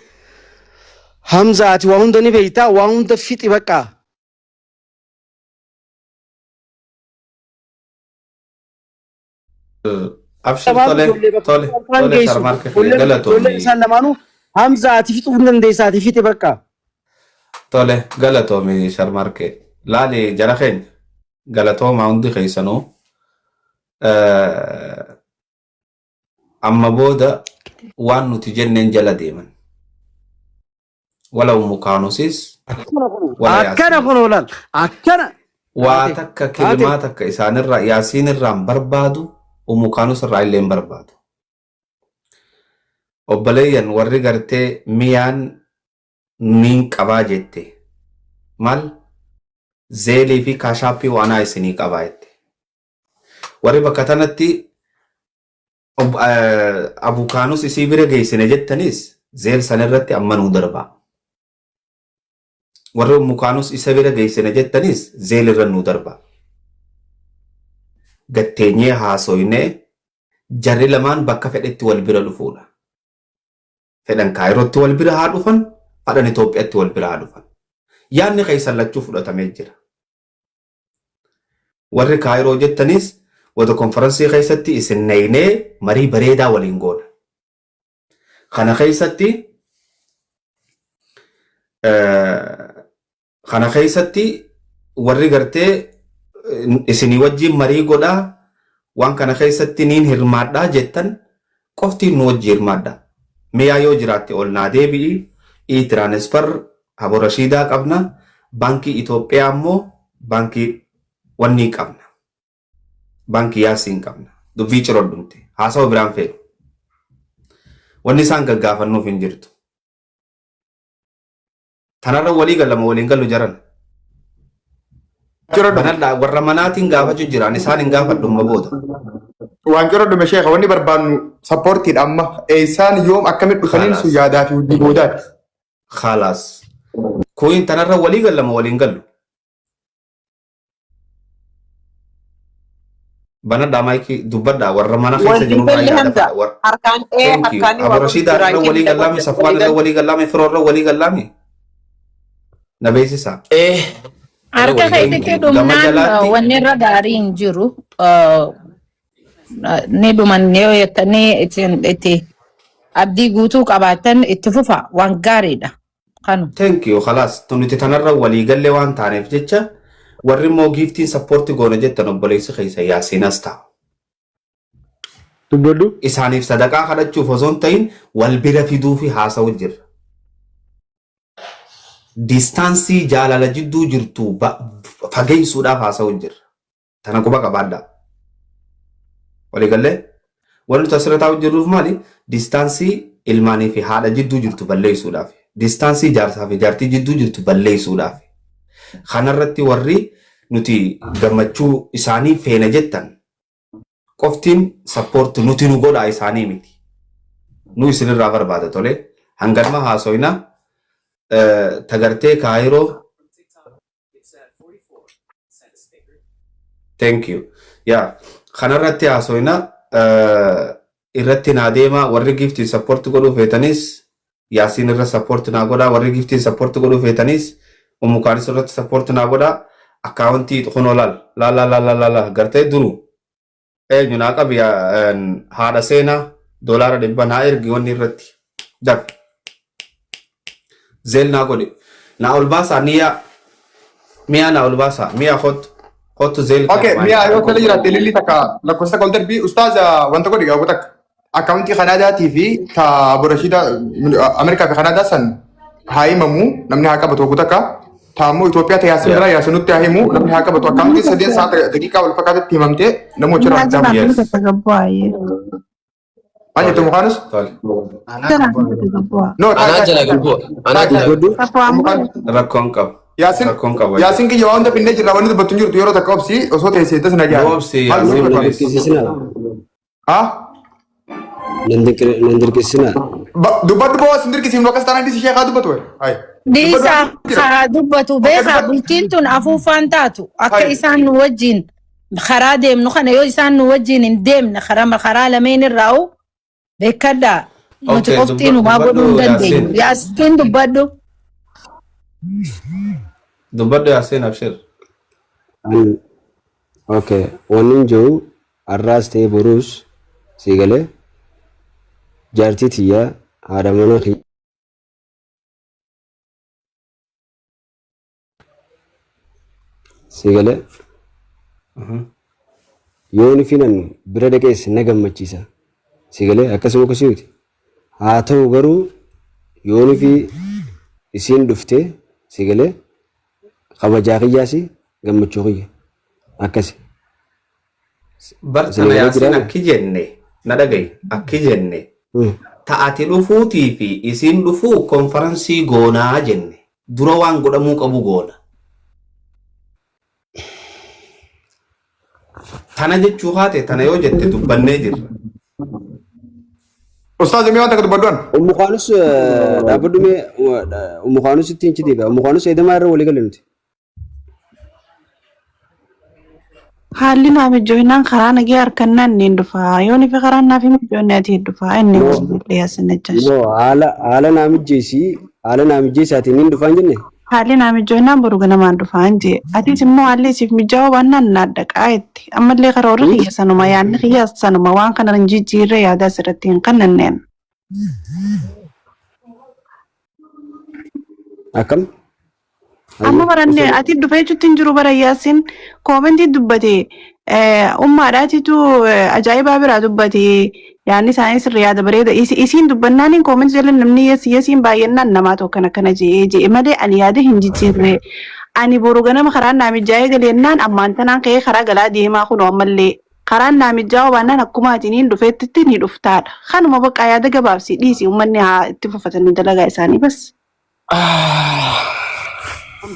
Hamzaa ati waa hunda ni beektaa waa hunda fixi bakka. Abshir tole sharmarke Ijoolleen isaan lamaanuu Hamzaa ati fixuu hin dandeessaa ati fixi bakka. tole galatoomi sharmarke laali jara keenya galatoomaa hundi keessanuu amma booda waan nuti jenneen jala deeman wala umukaanusis Akkana kun oolan akkana. waa takka kilimaa takka isaanirraa Yaasiinirraan barbaadu umukaanus irraa illee hin barbaadu. Obboleeyyan warri gartee miyaan niin qabaa jette maal zeelii fi kaashaappii waanaa isinii qabaa jette. Warri bakka tanatti abukaanus isii bira geessine jettanis zeel sanirratti ammanuu darbaa. Warri umukaanus isa bira geessine jettanis zeel irra nuu darbaa. Gatteenyee haasoynee jarri lamaan bakka fedhetti wal bira dhufuudha. Fedhan Kaayirootti wal bira haa dhufan, fedhan Itoophiyaatti wal bira haa dhufan. Yaanni keessan lachuu fudhatamee jira. Warri Kaayiroo jettanis wata konferansii keessatti isin naynee marii bareedaa waliin goona. Kana keessatti warri gartee isinii wajjin marii godhaa waan kana keessatti niin hirmaadhaa jettan qoftiin nu wajji hirmaadhaa. Miyaa yoo jiraatte ol naa deebi'i e-transfer Haboo Rashiidaa qabna baankii Itoophiyaa ammoo baankii wannii qabna baankii Yaasiin qabna dubbii cirodhumte haasawa biraan fedhu wanni isaan gaggaafannuuf hin jirtu. Tanarra walii galama waliin gallu jaran. Banadhaa warra manaatiin gaafachuu jiran isaan hin gaafadhumma booda. Waan jirodhume sheekha wanni barbaannu sappoortiidha amma eessaan yoom akkamitti dhufaniin sun yaadaa fi hojii boodaati. Khalaas. Kuyin tanarra walii galama waliin gallu. Banadhaa maayikii dubbadhaa warra mana keessa jiru Haboo Rashiidaa irra walii gallaame Safwaan irra walii gallaame Firoo irra walii gallaame. Na beeksisaa. Harka keessatti dhumnaan wanni irra gaarii hin jiru. Ni dhuman yoo jettanii itti abdii guutuu qabaatan itti fufa waan gaariidha. Kanu. Thank you. Khalaas. Nuti tanarra walii galle waan taaneef jecha warri immoo giiftiin sappoorti goona jettan obboleessi keessa Yaasiinas ta'a. Dubbadhu. Isaaniif sadaqaa kadhachuuf osoo hin ta'in wal bira fiduu fi haasa'u jirra. Distaansii jaalala jidduu jirtu fageessuudhaaf haasa'u jirra. Tana quba qabaadhaa. Walii gallee wanti nuti asirra taa'u jirruuf maali? Distaansii ilmaanii fi haadha jidduu jirtu balleessuudhaaf. Distaansii jaarsaa fi jaartii jidduu jirtu balleessuudhaaf. Kanarratti warri nuti gammachuu isaanii feena jettan qoftiin sappoorti nuti nu godhaa isaanii miti. Nu isinirraa barbaada tole. Hangalma haasoyna tagartee Kaayiroo Thank you. Yeah. Kanarratti haasoina irratti naa deema warri giftii support godhuu feetanis Yaasiin irra support naa godhaa warri giftii support godhuu feetanis Ummukaanis irratti support naa godhaa akkaawuntii kunoo laal gartee duru eenyu naa qabi haadha seenaa doolaara 100 naa ergi wanni irratti jar zeel naa godhe naa ol baasaa mi'a naa ol baasaa mi'a hot zeel Okay, mi'a yoo kale jiraate lilli takka lakkoofsa kol darbii ustaaza wanta godhi gaafuu takka akkaawuntii Kanaadaatii fi ta Borashida Ameerikaa fi Kanaadaa san haa himamu namni haa qabatu gaafuu takka taammoo Itoophiyaa ta Yaasin biraa Yaasinutti haa himu namni haa qabatu akkaawuntii 3 sa'a daqiiqaa wal fakkaatatti himamtee namoota jira Naji adda bakka gabbu'aaye. Maal jettu Mukaanis? Jara gabbu'aa. No, Anaa jala gabbu'a. Anaa jala gabbu'a. Taphaamuu. rakkoon qabu. Yaasin Yaasin kiyya waan hunda finnee jirra wanni dubbattu hin jirtu yeroo takka obsi osoo teessee tas na jaala. Obsi, Haal Yaasin dubbattu. Dirqisiisinaa. Ha? Nandirqisiisinaa. Dubbaddu boo sin dirqisiifnu akkas taanaan disi sheekaa dubbatu wayi. Hayi. Dhiisaa karaa dubbatu beekaa bultiin tun afuufaan taatu akka isaan nu wajjin karaa deemnu kana yoo isaan nu wajjin hin deemne karaa lameen irraa'u beekadhaa nuti Okay, qoftiin maa godhuu hin dubbadhu, dandeenyu. Yaasin. Yaasiin dubbadhu. Dubbadhu Yaasiin abshir. Okay, wanni jiru har'aas ta'ee boruus si galee jaartii tiyyaa haadha mana si galee yoo ni finan bira dhaqees na gammachiisa si galee akkasuma akkasuuti haa ta'u garuu yoo ni fi isiin dhuftee si galee kabajaa kiyyaasi gammachuu kiyya akkasi. Bartana Yaasiin akki jenne na dhagayi akki jenne ta'ati dhufuutii fi isiin dhufuu konferansii goonaa jenne dura waan godhamuu qabu goona. Tana jechuu haate tana yoo jette dubbannee jirra. Ustaaz mee waan takka dubbadduan? Ummukaanus dhaabbadhu mee ummukaanus ittiin citiidha. Ummukaanus eedamaa irra walii galee nuti. Haalli naaf ijoolleen karaa nagee harkannaan ni dhufa. Yoo ni fi karaa naaf hin ijoollee ati dhufa. Inni walii Yaasin ajjaas. Haala naamijjeesaatiin ni dhufaan jenne. Haalli naaf ijoolleen boru ganamaan dhufaan jee. Atis immoo haalli siif mijaa'oo baannaan naadda itti. Ammallee karoorri kiyya sanuma yaadni kiyya sanuma waan kana hin jijjiirree yaada asirratti hin kannanneen. Akkam? Amma barannee ati dhufee jechuutti hin jiru bara Yaasin koomentii dubbate ummaadhaatitu ajaa'ibaa biraa dubbate yaadni isaanii sirrii yaada bareeda isiin dubbannaan koomentii jala namni yesiin baay'inaan namaa tokko akkana jee malee ani yaada hin jijjiirre ani boru ganama karaan naamijjaa'ee galeennaan ammaan tanaan ka'ee karaa galaa deemaa kun ammallee karaan naamijjaa'oo baannaan akkuma atiin dhufeetti ni dhuftaadha kanuma bakka yaada gabaabsi dhiisi uummanni haa itti fuffatanii dalagaa isaanii bas.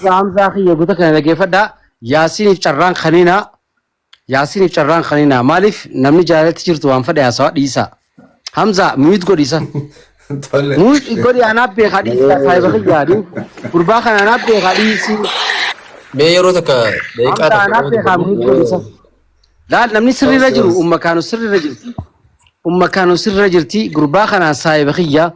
Hamzaa kiyya guutuu kana dhaggeeffadhaa. Yaasiiniif carraan kaniinaa maaliif namni jaalatti jirtu waan fedhe haasawaa dhiisaa. Hamzaa muyit godhiisa. Muyit godhi anaaf beekaa dhiisaa saayiba kiyyaadhi. Gurbaa kana anaaf beekaa dhiisi. Mee yeroo takka daqiiqaa Hamzaa anaaf beekaa muyit godhiisa. Laal namni sirriirra jiru ummakaanu sirriirra jirti. Ummakaanu sirriirra jirti gurbaa kanaan saayiba kiyyaa.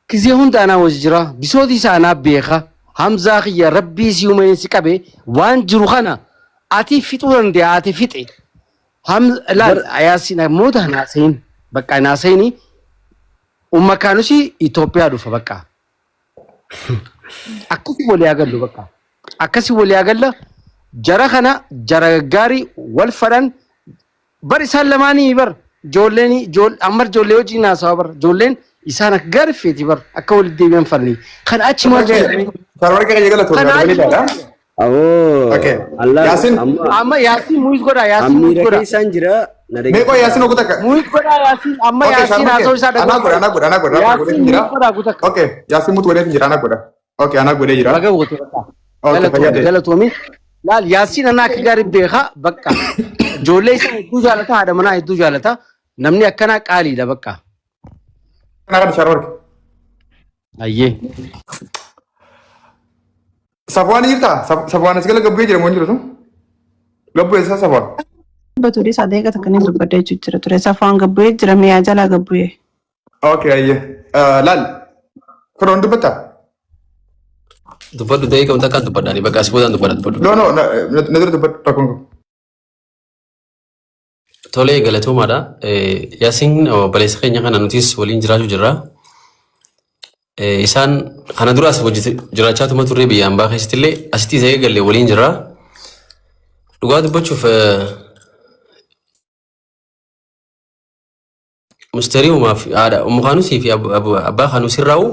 Kizee hunda anaa wajji jira. Bisooti isaa anaaf beekaa. Hamzaa kiyya rabbii si uumeen si qabe waan jiru kana ati fixuu dandeenya ati fixe. Laal Yaasiin namoota naasayin bakka naasayini ummakaanus Itoophiyaa dhufa bakka. Akkasii walii agallu bakka. Akkasii walii agalla jara kana jara gaggaarii wal fadhan bar isaan lamaanii bar ijoolleen amma ijoollee hojii naasawa bar ijoolleen isaan akka gaariffeeti bar akka walitti deebi'an fadhanii kan achi maal jedhanii. Sarwar kaya jagala tuh, jangan beli dah. Oke. Yasin. Amma Yasin muyit godha Yasin muyit Ammiira godha. keessaan jira. Meko Yasin aku tak. Muyit godha Yasin amma Yasin haasoo isaa dhaggeeffatu. Anak gua. Yasin muyit godha guutuu. Oke, Yasin mutu godhe jira anak gua. Oke, anak gua jira. Baga goote bakka. Oke, Galatoomi. Laal Yasin anaa akka gaarii beekaa bakka. Ijoollee isaa hedduu jaalata haadha manaa hedduu jaalata. Namni akkanaa qaaliidha bakka. Kenapa di Sarwar? Ayyee. Safwan jirta? Safwan segala gabu jira mau jiru tuh? Gabbu eessa safaan? Baturi sadee kata kan dubbadee jira ture safaan gabbu'ee jira miyaa jalaa gabbu'ee. Okay, ayyee. Laal. Kun dubbata? Dubbadhu ta'ee kamta kan dubbadhaani bakka asii boodaan dubbadha dubbadhu. No, na dura dubbata rakkoon qabu. Tolee galatoomaadha. Yaasiin baleessa keenya kana nutis waliin jiraachuu jirra. Isaan kana duraas jiraachaa tuma turre biyya hambaa keessatti illee asitti isa eegalle waliin jirra. Dhugaa dubbachuuf mustarii uumaaf haadha umukaanusii fi abbaa kaanus irraa'u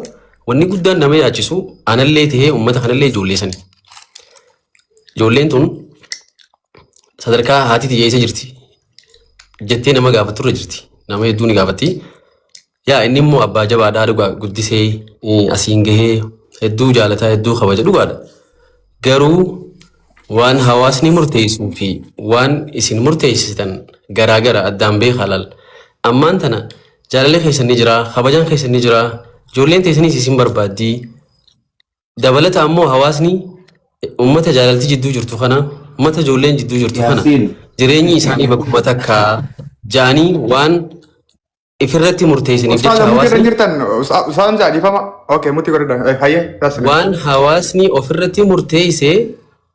wanni guddaan nama yaachisu anallee tahee uummata kanallee ijoollee sani. Ijoolleen tun sadarkaa haati xiyyeessa jirti. Jettee nama gaafaturra jirti. Nama hedduu ni gaafatti. Yaa inni immoo abbaa jabaadhaa dhugaa guddisee asiin gahee hedduu jaalataa hedduu kabaja dhugaadha. Garuu waan hawaasni murteessuu fi waan isin murteessitan garaagara addaan beekaa laal. Ammaan tana jaalallee keessan ni jira, kabajaan keessan ni jira, ijoolleen teessaniis isin barbaaddii. Dabalata ammoo hawaasni uummata jaalalti jidduu jirtu kana, uummata ijoolleen jidduu jirtu kana jireenyi isaanii bakkuma takka jaanii waan ifirratti murteessaniif jecha waan hawaasni ofirratti murteessee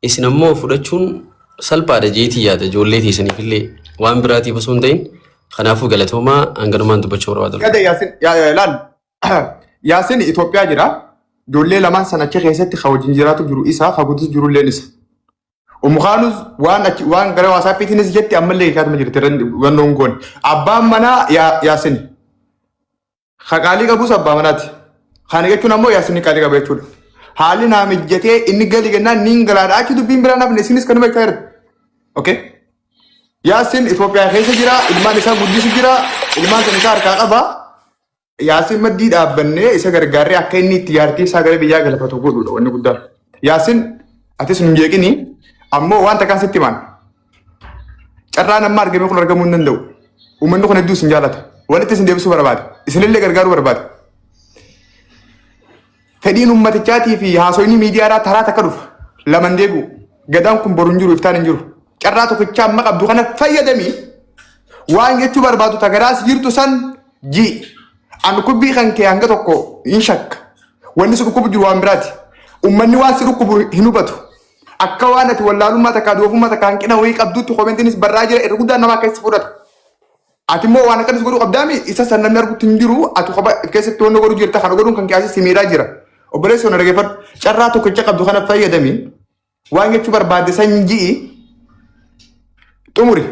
isin ammoo fudhachuun salphaadha jeetii yaada ijoollee teessaniif illee waan biraatiif osoo hin ta'in. Kanaafuu galatoomaa hanganumaan dubbachuu barbaadu. Gada Yaasin Itoophiyaa jira. Ijoollee lamaan sana achi keessatti ka wajjin jiraatu jiru isaa ka guddis jiru illeen isa. Umukaanus waan gara waasaappiitiinis jetti ammallee kaatuma jirti wannoon goon. Abbaan manaa Yaasin. Ka qaalii qabus abbaa manaati. Kana jechuun ammoo Yaasin qaalii qaba jechuudha. Haalli naa mijjatee inni galii gannaan niin galaadha achi dubbiin biraan hafne isinis kanuma itti jirti. Okay? Yaasin Itoophiyaa keessa jira, ilmaan isaa guddisu jira, ilmaan sana isaa harkaa qaba. Yaasin maddii dhaabbannee isa gargaarree akka inni itti yaartii isaa gara biyyaa galfatu godhudha wanni guddaan. Yaasin atis nu jeeqini ammoo waan takkaan sitti himan. Carraan amma argame kun argamuu hin danda'u. Uummanni kun hedduu isin jaallata. Walitti isin deebisuu barbaada. Isinillee gargaaruu barbaada. Fedhiin uummatichaatii fi haasoyni miidiyaadhaa taraa takka dhufa. Laman deebi'u. Gadaan kun boru hin jiru iftaan hin jiru. Carraa tokkicha amma qabdu kana fayyadamii waan jechuu barbaadu tagaraas jirtu san ji an kubbii kan kee hanga tokko hin shakka wanni si dhukkubu jiru waan biraati ummanni waan si dhukkubu hin hubatu akka waan ati wallaalummaa takkaa doofummaa takkaa hanqina wayii qabduutti koomentiinis barraa jira irra guddaan namaa keessa fudhata ati immoo waan akkanis godhuu qabdaami isa san namni argutti hin jiru ati qofa keessatti wanni godhuu jirta kana godhuun kan kiyaasii si miidhaa jira obboleessi ona dhageeffadhu carraa tokkicha qabdu kana fayyadamii waan jechuu barbaadde san ji'i Tumuri,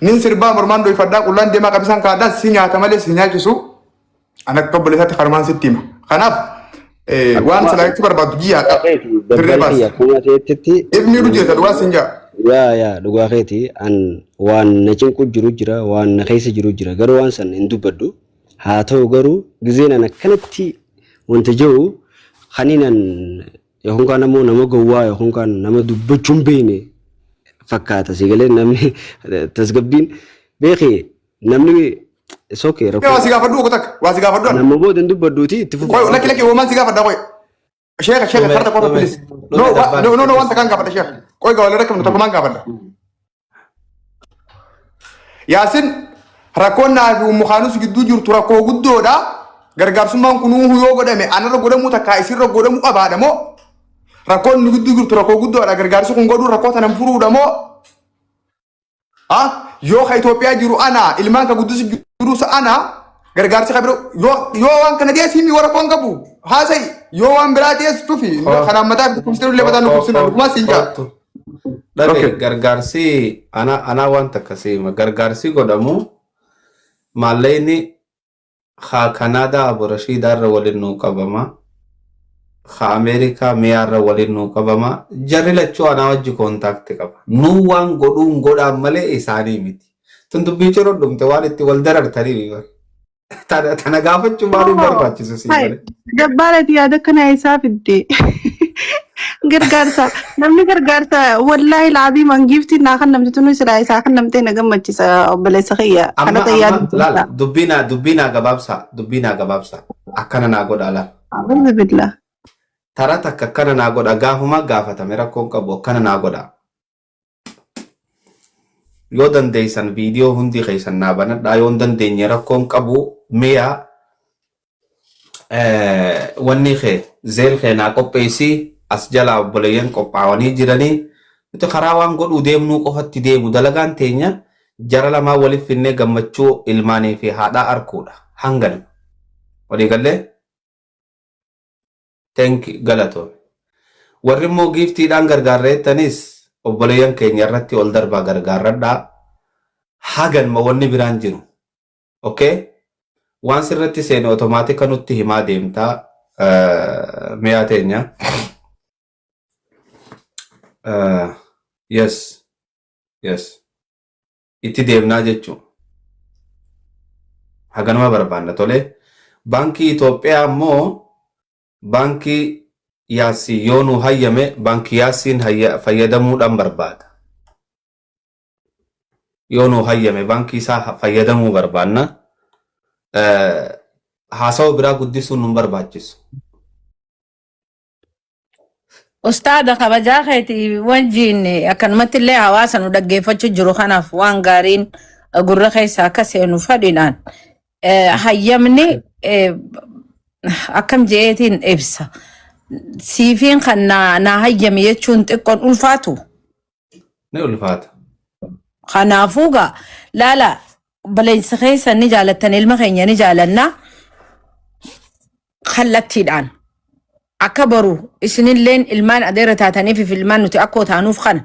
nin sirba mormaan doi faddaa qullaan deemaa qabisan kaadhaan si nyaata malee si nyaachisu an akka obboleessaatti harmaan sitti hima. Kanaaf waan silaakitti barbaadu jiyyaadha. Dirree baas. Ifni hojjeta dhugaa sin jaa. Yaa dhugaa keeti an waan na cinqu jiru jira waan na keessa jiru jira garuu waan san hin dubbaddu haa ta'u garuu gizeen an akkanatti wanta jiru kaniinan yookaan kaan ammoo nama gowwaa yookaan kaan nama dubbachuun beene fakkaata sigalee namni tasgabbiin beekee namni sookee rakkoo. Waa si gaafadhu okko takka waa si gaafadhu. Nama booda hin dubbadduuti itti fufu. Lakki uumaan si gaafadha qoy. Sheekha farda qofa bilis. No wanta kan gaafadha sheekha. Qoy gaawwalee rakkamnu tokkumaan gaafadha. Yaasin rakkoon naa fi umukaanus gidduu jirtu rakkoo guddoodha. Gargaarsummaan kunuu yoo godhame anarra godhamuu takkaa isirra godhamuu qabaadha moo rakkoon nu gidduu jirtu rakkoo guddoodha gargaarsi kun godhuu rakkoo tanan furuudha moo yoo ka Itoophiyaa jiru ana ilmaan ka guddisu jirus ana gargaarsi ka biroo yoo waan kana dhiyeessiin yoo rakkoon qabu haasai yoo waan biraa dhiyeessitu fi kanaan mataa kumsituu illee mataa nu kumsinu dhugumaa siin jaa. Dhaqee gargaarsi ana waan takka seema gargaarsi godhamu maalleeyni haa Kanaadaa Abu Rashiidaarra waliin nuu qabama. Ha Amerika miyaarra waliin nuu qabama jarri lachuu anaa wajji kontaakti qaba nuu waan godhuun godhaan malee isaanii miti tun dubbii ciroo dhumte waan itti wal darartanii tana gaafachuu maaliif barbaachisu si malee. Gabbaadhaati yaada kana isaa fidde gargaarsa namni gargaarsa wallaahi laabii mangiifti naa kan namti tunu silaa isaa kan namtee na gammachisa obboleessa kiyya kana ta'ee dubbiinaa gabaabsa akkana naa godha ala. Alhamdulillah. Tara takka akkana naa godha gaafuma gaafatame rakkoon qabu akkana naa godha. yoo dandeeysan viidiyoo hundi keessan naa banadhaa yoo hin dandeenye rakkoon qabu mi'a wanni kee zeel kee naa qopheessi as jalaa obboleeyyan qophaa'anii jiranii nuti karaa waan godhuu deemnuu qofatti deemu dalagaan teenya jara lamaa waliif finnee gammachuu ilmaanii fi haadhaa arkuudha hangan walii gallee thank galatoo warri immoo giiftiidhaan gargaarreettanis obboleeyyan keenya irratti ol darbaa gargaarradhaa hagan ma wanni biraan jiru okay waan sirratti seene otomaatika nutti himaa deemtaa mi'a teenya yes itti deemnaa jechuun haganuma barbaanna tole baankii Itoophiyaa ammoo baankii yaasii yoo nu hayyame baankii yaasiin fayyadamuudhaan barbaada yoo nu hayyame baankii isaa fayyadamuu barbaanna haasawa biraa guddisuun nun barbaachisu. Ustaada kabajaa keeti wajjin akkanumatti illee hawaasa nu dhaggeeffachuu jiru kanaaf waan gaariin gurra keessa akka seenu fadhiidhaan hayyamni akkam jeetiin ibsa siifiin kan naa hayyame jechuun xiqqoon ulfaatu ni ulfaata kanaafuu gaa laala baleensa keessa ni jaalattan ilma keenya ni jaalanna kallattiidhaan akka baru isinilleen ilmaan adeera taataniif fi ilmaan nuti akkoo taanuuf kana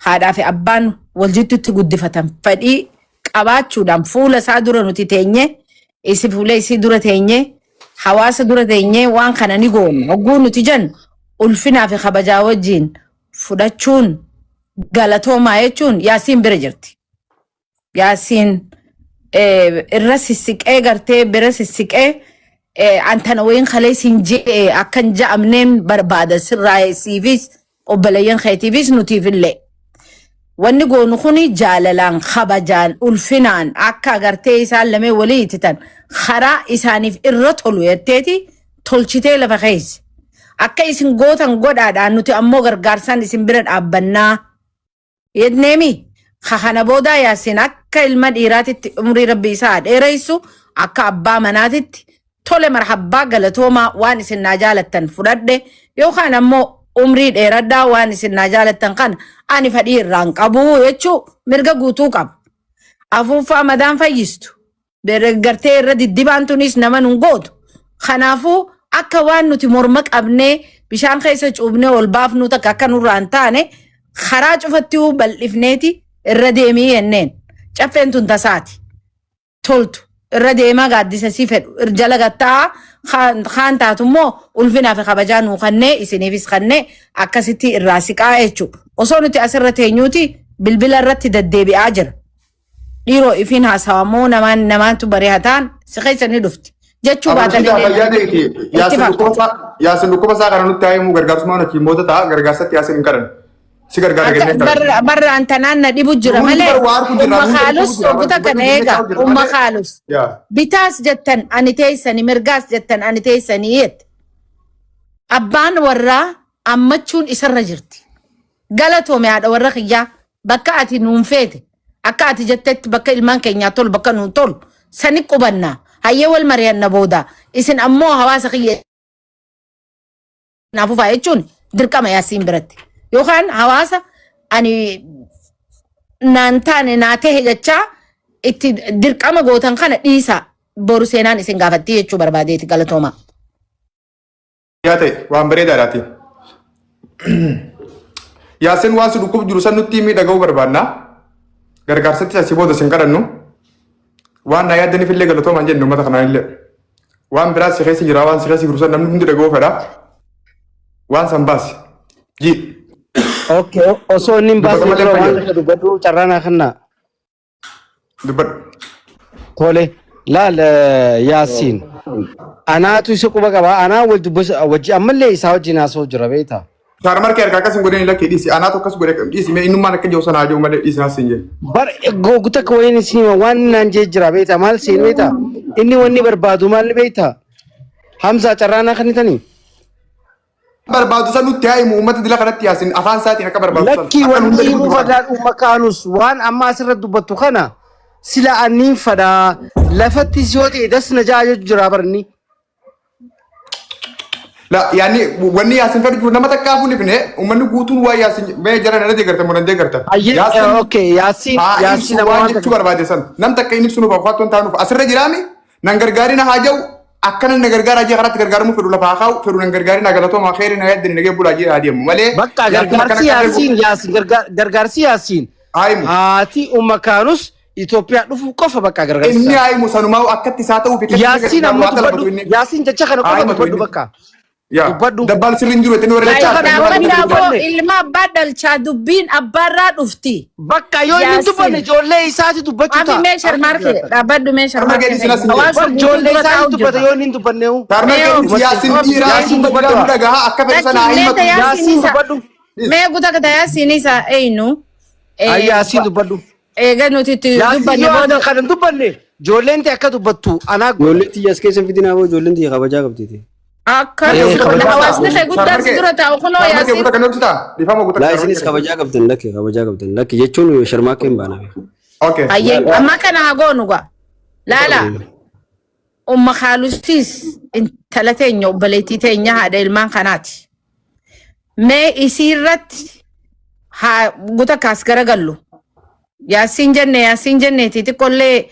haadhaa fi abbaan wal jidduutti guddifatan fedhii qabaachuudhaan fuula isaa dura nuti teenye isi fuula isii dura teenye hawaasa dura teenye waan kana ni goonu hogguu nuti jennu ulfinaa fi kabajaa wajjin fudhachuun galatoomaa jechuun yaasiin bira jirti. Yaasiin irra sissiqee gartee bira sissiqee antana wayin khaleesin jee akkan ja'amneen barbaada sirraa siifis obboleeyyan keetiifis nutiifillee wanni goonu kuni jaalalaan kabajaan ulfinaan akka agartee isaan lamee walii ititan karaa isaaniif irra tolu jetteeti tolchitee lafa keessa akka isin gootan godhaadhaan nuti ammoo gargaarsaan isin bira dhaabbannaa yedneemi kana boodaa Yaasiin akka ilma dhiiraatitti umrii rabbi isaa dheereysu akka abbaa manaatitti tole marhabbaa galatoomaa waan isin naa jaalattan fudhadhe yookaan ammoo umrii dheeradhaa waan isin naa jaalattan kana ani fadhii irraan qabu jechuu mirga guutuu qaba. Afuuffaa madaan fayyistu gartee irra diddibaan tunis nama nun gootu. Kanaafuu akka waan nuti morma qabnee bishaan keessa cuubnee ol baafnu takka akka nurraan taane karaa cufatti bal'ifneeti irra deemii jenneen caffeen tun tasaati toltu. Irra deemaa gaaddisa si fedhu irjala gattaa kaan taatummoo ulfinaa fi kabajaa nuu kannee isiniifis kannee akkasitti irraa siqaa jechuudha. Osoo nuti asirra teenyuuti bilbila irratti deddeebi'aa jira. Dhiiroo ifiin haasawamoo namaantu bareehataan si keessa ni dhufti. Jechuu baatan Yaasiin dhukkuba isaa kana nutti haayimuu gargaarsummaa nuti moota ta'a gargaarsatti Yaasiin hin kadhan. Si gargaara barra antanaan na dhibu jira malee umma khaalus oguta kana eega umma khaalus bitaas jettan ani teessani mirgaas jettan ani teessani yet abbaan warraa ammachuun isarra jirti galatoome haadha warra kiyyaa bakka ati nuun feete akka ati jettetti bakka ilmaan keenyaa tolu bakka nuun tolu sani qubannaa hayyee wal mari'anna booda isin ammoo hawaasa kiyya naafufaa jechuun dirqama Yaasiin biratti. Yookaan hawaasa ani naan taane naa ta'e jechaa itti dirqama gootan kana dhiisaa boru seenaan isin gaafatti jechuu barbaadeeti galatoomaa. Yaa ta'e waan bareedaadhaati. Yaasiin waan si dhukkubu jiru san nutti miidhaga'uu barbaannaa gargaarsatti asii booda isin kadhannu waan naa yaaddaniif illee galatoomaan jennu uummata kanaan illee waan biraa si keessa jira waan si keessa jiru san namni hundi dhaga'uu fedha waan san baasi jii. Okay, osoo inni baasee jiru waan akka dubbadhu carraanaa kannaa. Dubbadhu. Tole, laal Yaasiin. Anaatu isa quba qaba. Anaa wal dubbisa wajji ammallee isaa wajjin haasa'u jira beektaa. Shaar markee harkaa akkas hin godhanii lakkee dhiisi. Anaatu akkas godhee dhiisi. Mee innummaan akka jiru sanaa jiru malee dhiisi naas hin jee. Bar googuta akka wayiin isin waan naan jee jira beektaa maal seen beektaa inni wanni barbaadu maal beektaa Hamza carraanaa kannitanii. barbaadu san nutti haa himu uummata dila kanatti yaasin afaan isaatiin akka barbaadu san. Lakkii wanni himuu fadaan ummakaanus waan amma asirra dubbattu kana sila anniin fadaa lafatti yoo ta'e dasna jaajaju jira barni. La yaani wanni yaasin fadhu nama takkaafu ni fine uummanni guutuun waa yaasin mee jara na deeggarta moo na deeggarta. Okay yaasin waan jechuu barbaade san nam takka inni ibsuuf afaattoon taanuuf asirra jiraami nan gargaari na haa jau akkana na gargaara jee karatti gargaaramu fedhu lafa haa kaa'u fedhu nan gargaari na galatoomaa khayri na yaddani nagee bulaa jee adeemu malee. Bakka gargaarsi yaasin haati ummakaanus Itoophiyaa dhufu qofa bakka gargaarsi. Inni haayimu sanumaa akkatti isaa ta'uu fi yaasin amma dubbadhu yaasin jecha kana qofa dubbadhu bakka. Dabbal sirriin jiru itti warra Kanaafuu ilma abbaa dhalchaa dubbiin abbaarraa dhufti. Bakka yoo inni dubbanne ijoollee isaati dubbachuu ta'a. Ami meeshar maarkee dhaabbadhu meeshar maarkee. Ijoollee isaati dubbata yoo inni dubbanne hoo. Yaasin dhiiraa yaasin dubbatu dhagahaa akka fedhe sana haayimatu. Yaasin dubbadhu. Mee guutaa kata yaasin isa eenyu. Yaasin dubbadhu. Eega nuti itti dubbanne booda kan dubbanne ijoolleen ta'e akka dubbattu anaa ijoolleen xiyyaas keessa fitinaa moo ijoolleen xiyya kabajaa qabditi. Akka hawaasni kee guddaa si dura taa'u kunoo yaasin. Laa isinis kabajaa qabdan lakki jechuun sharmaakee hin baana. Amma kana haa goonu gaa. Laala umma kaalustiis intala teenya obboleettii teenya haadha ilmaan kanaati. Mee isiirratti haa guutaa kaas garagallu. Yaasin jenneeti xiqqollee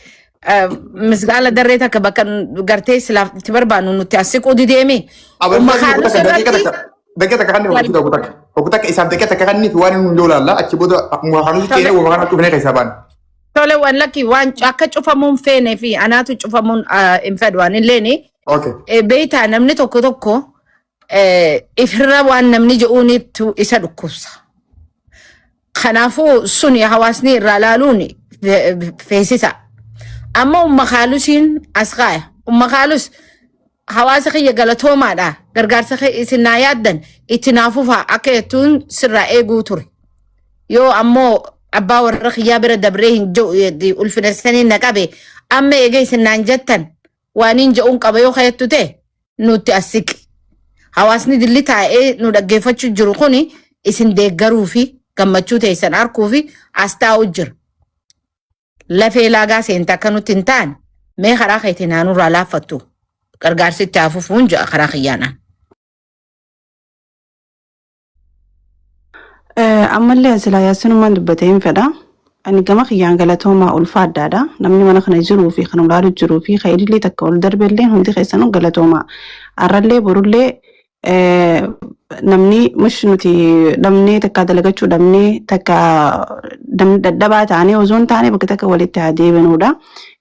misgaala darree takka bakka gartee silaaf itti barbaannu nuti asiquu dideemi. Dakika takka kan nuti takka isaaf dakika takka kan nuti waan nu joolaalla achi booda muhaanuu keenee waan dhufnee keessaa baana. Tole waan lakki waan akka cufamuun feenee fi anaatu cufamuun hin fedhu waan illeeni. Beeytaa namni tokko ifirra waan namni je'uunitu isa dhukkubsa. Kanaafuu suni hawaasni irraa laaluun feesisa. Amma umma kaalusiin as kaaya. Umma kaalus hawaasa kiyya galatoomaadha. Gargaarsa isin naa yaaddan itti naafuufaa akka jettuun sirraa eeguu ture. Yoo ammoo abbaa warra kiyyaa bira dabree hin jiru ulfinessanii na qabe amma eega isin naan jettan waan hin je'uun qaba yoo kayattu ta'e nuti as siqi. Hawaasni dilli taa'ee nu dhaggeeffachuu jiru kuni isin deeggaruu fi gammachuu teessan arkuu fi as taa'u jira. Lafee laagaa seentaa akka nuti hin taane mee karaa keetiin naannurraa laaffattu gargaarsi itti hafuufuun ja'a karaa kiyyaanaan. Ammallee silaa yaasinumaan dubbatee hin fedha. Ani gama kiyyaan galatoomaa ulfaa addaadha. Namni mana kana jiruu fi kan ulaalu jiruu fi khayrillee takka ol darbellee hundi keessanuu galatoomaa. Arrallee borullee namni mush nuti dhabnee takka dalagachuu dhabnee takka dadhabaa taanee osoo hin taane bakka takka walitti haa deebinuudha.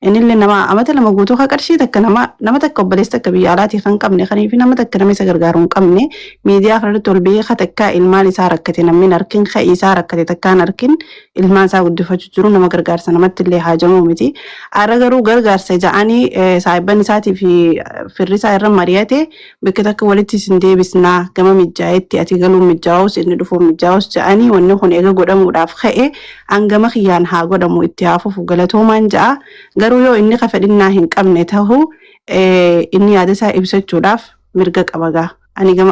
Innillee nama amata lama guutuu haa qarshii takka nama takka obboleessa takka biyya alaatii kan qabne kaniifi nama takka nama isa gargaaru hin qabne miidiyaa kanarratti ol beeka takka ilmaan isaa rakkate namni harkin ka'ii isaa rakkate takkaan harkin ilmaan isaa guddifachuu jiru nama gargaarsa namatti illee haajamuu miti. Har'a garuu gargaarsa ja'anii saayibban isaatii fi firri isaa irra mari'ate bakka takka walitti isin deebisnaa gama mijjaayetti ati galuun mijjaa'us inni dhufuun mijjaa'us ja'anii wanni kun eega godhamuudhaaf ka'e hangama kiyyaan haa godhamu itti haafuuf galatoomaan ja'a. Garuu yoo inni kafadhinnaa hin qabne ta'uu inni yaada isaa ibsachuudhaaf mirga qaba gaa.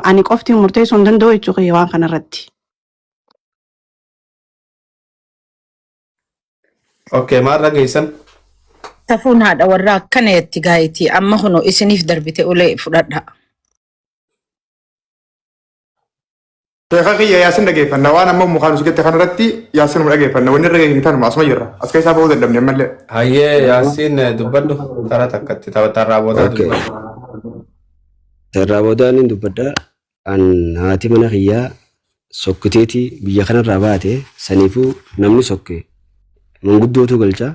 Ani qofti murteessuu hin danda'u jechuudha waan kanarratti. Maal dhageessan? Tafuun haadha warraa akkana itti gaa'eeti amma kunoo isiniif darbite ulee fudhadha. Teeqa kiyya yaasin dhageeffanna waan amma mukaan usigatte kanarratti yaasin mu dhageeffanna wanni irra geessitan asuma jirra as keessaa bahuu dadhabne ammallee. Hayyee yaasin dubbadhu tara takkatti taphatarraa booda dubbadhu. Tarraa boodaan hin dubbadda an haati mana kiyyaa sokkiteeti biyya kanarraa baate saniifuu namni sokke manguddootu galcha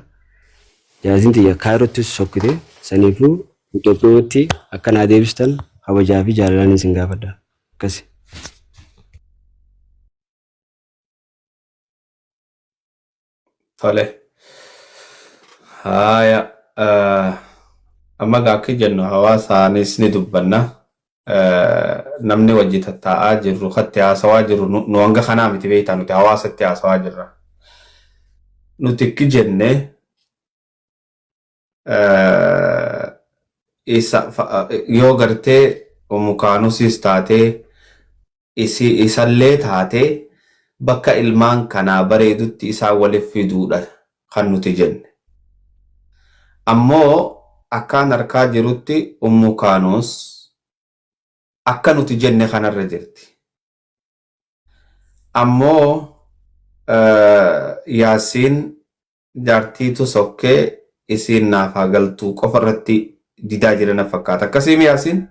yaasin tiyya kaayirottis sokkite saniifuu Itoophiyaatti akka naa deebistan kabajaa fi jaalalaan isin gaafadha akkasi. Tole. Haya. Amma gaakki jennu hawaasaanis ni dubbanna. Namni wajji tattaa'aa jirru katti haasawaa jiru nu hanga kanaa miti beektaa nuti hawaasatti haasawaa jirra. Nuti ekki jenne yoo gartee mukaanusis taatee isallee taatee bakka ilmaan kanaa bareedutti isaa waliif fiduudha kan nuti jenne. Ammoo akkaan harkaa jirutti Ummu Kaanoos akka nuti jenne kanarra jirti. Ammoo Yaasiin jaartiitu sokkee isiin naaf haa galtuu qofa irratti didaa jirana fakkaata. Akkasiin Yaasiin?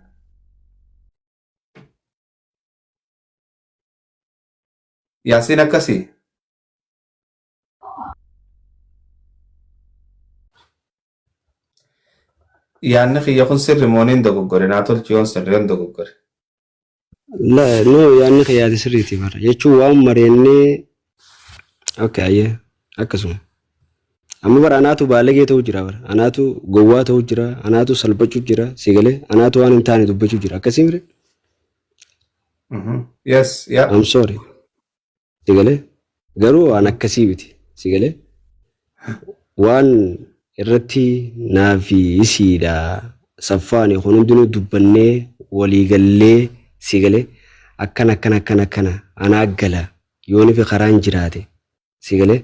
Yaasiin akkasii? Yaanni kiyya kun sirri mooniin dogoggore naa tolchiyoon sirriin dogoggore. No, yaanni kiyyaati sirriiti bara. Jechuun waan mareennee okay ayyee akkasuma. Amma bara anaatu baalagee ta'uu jira bara. Anaatu gowwaa ta'uu jira. Anaatu salphachuu jira. Sigalee anaatu waan hin taane dubbachuu jira. Akkasii mire? Yes, yeah. I'm sorry. Sigalee garuu waan akkasii miti. Sigalee waan irratti naafi isiidha saffaani kun hundinuu dubbannee waliigallee sigalee akkana anaa gala yooni fi karaan jiraate sigalee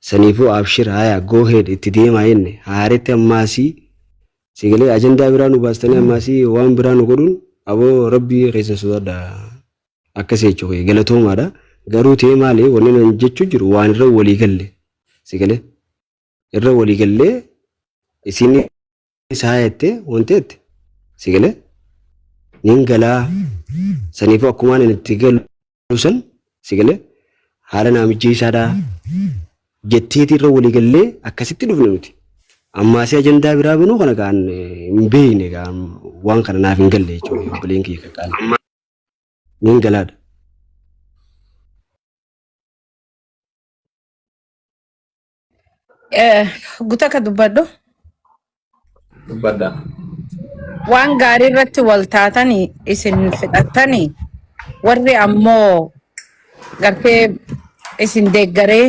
saniifuu abshir haya go ahead itti deemaa jenne haaretti ammaasii sigalee ajandaa biraa nu baastanii ammaasii waan biraa nu godhuun aboo rabbii keessa sodaadha akkasii jechuudha galatoomaadha garuu ta'e maali wanni nan jechuu jiru waan irra waliigalle sigalee irra waliigallee isin isaa jettee wanteetti sigalee nin galaa saniifuu akkumaan inni itti galu san sigalee haala naamichi isaadhaa jetteeti irra waliigallee akkasitti dhufne nuti ammaasii ajandaa biraa banuu kana kaan hin beekne kaan waan kana naaf hin galle jechuudha obboleen kiyya kaan nin galaadha. Gutaka dubbadhu. Dubbadda. Waan gaarii irratti wal taatanii isin fidhattanii warri ammoo gartee isin deeggaree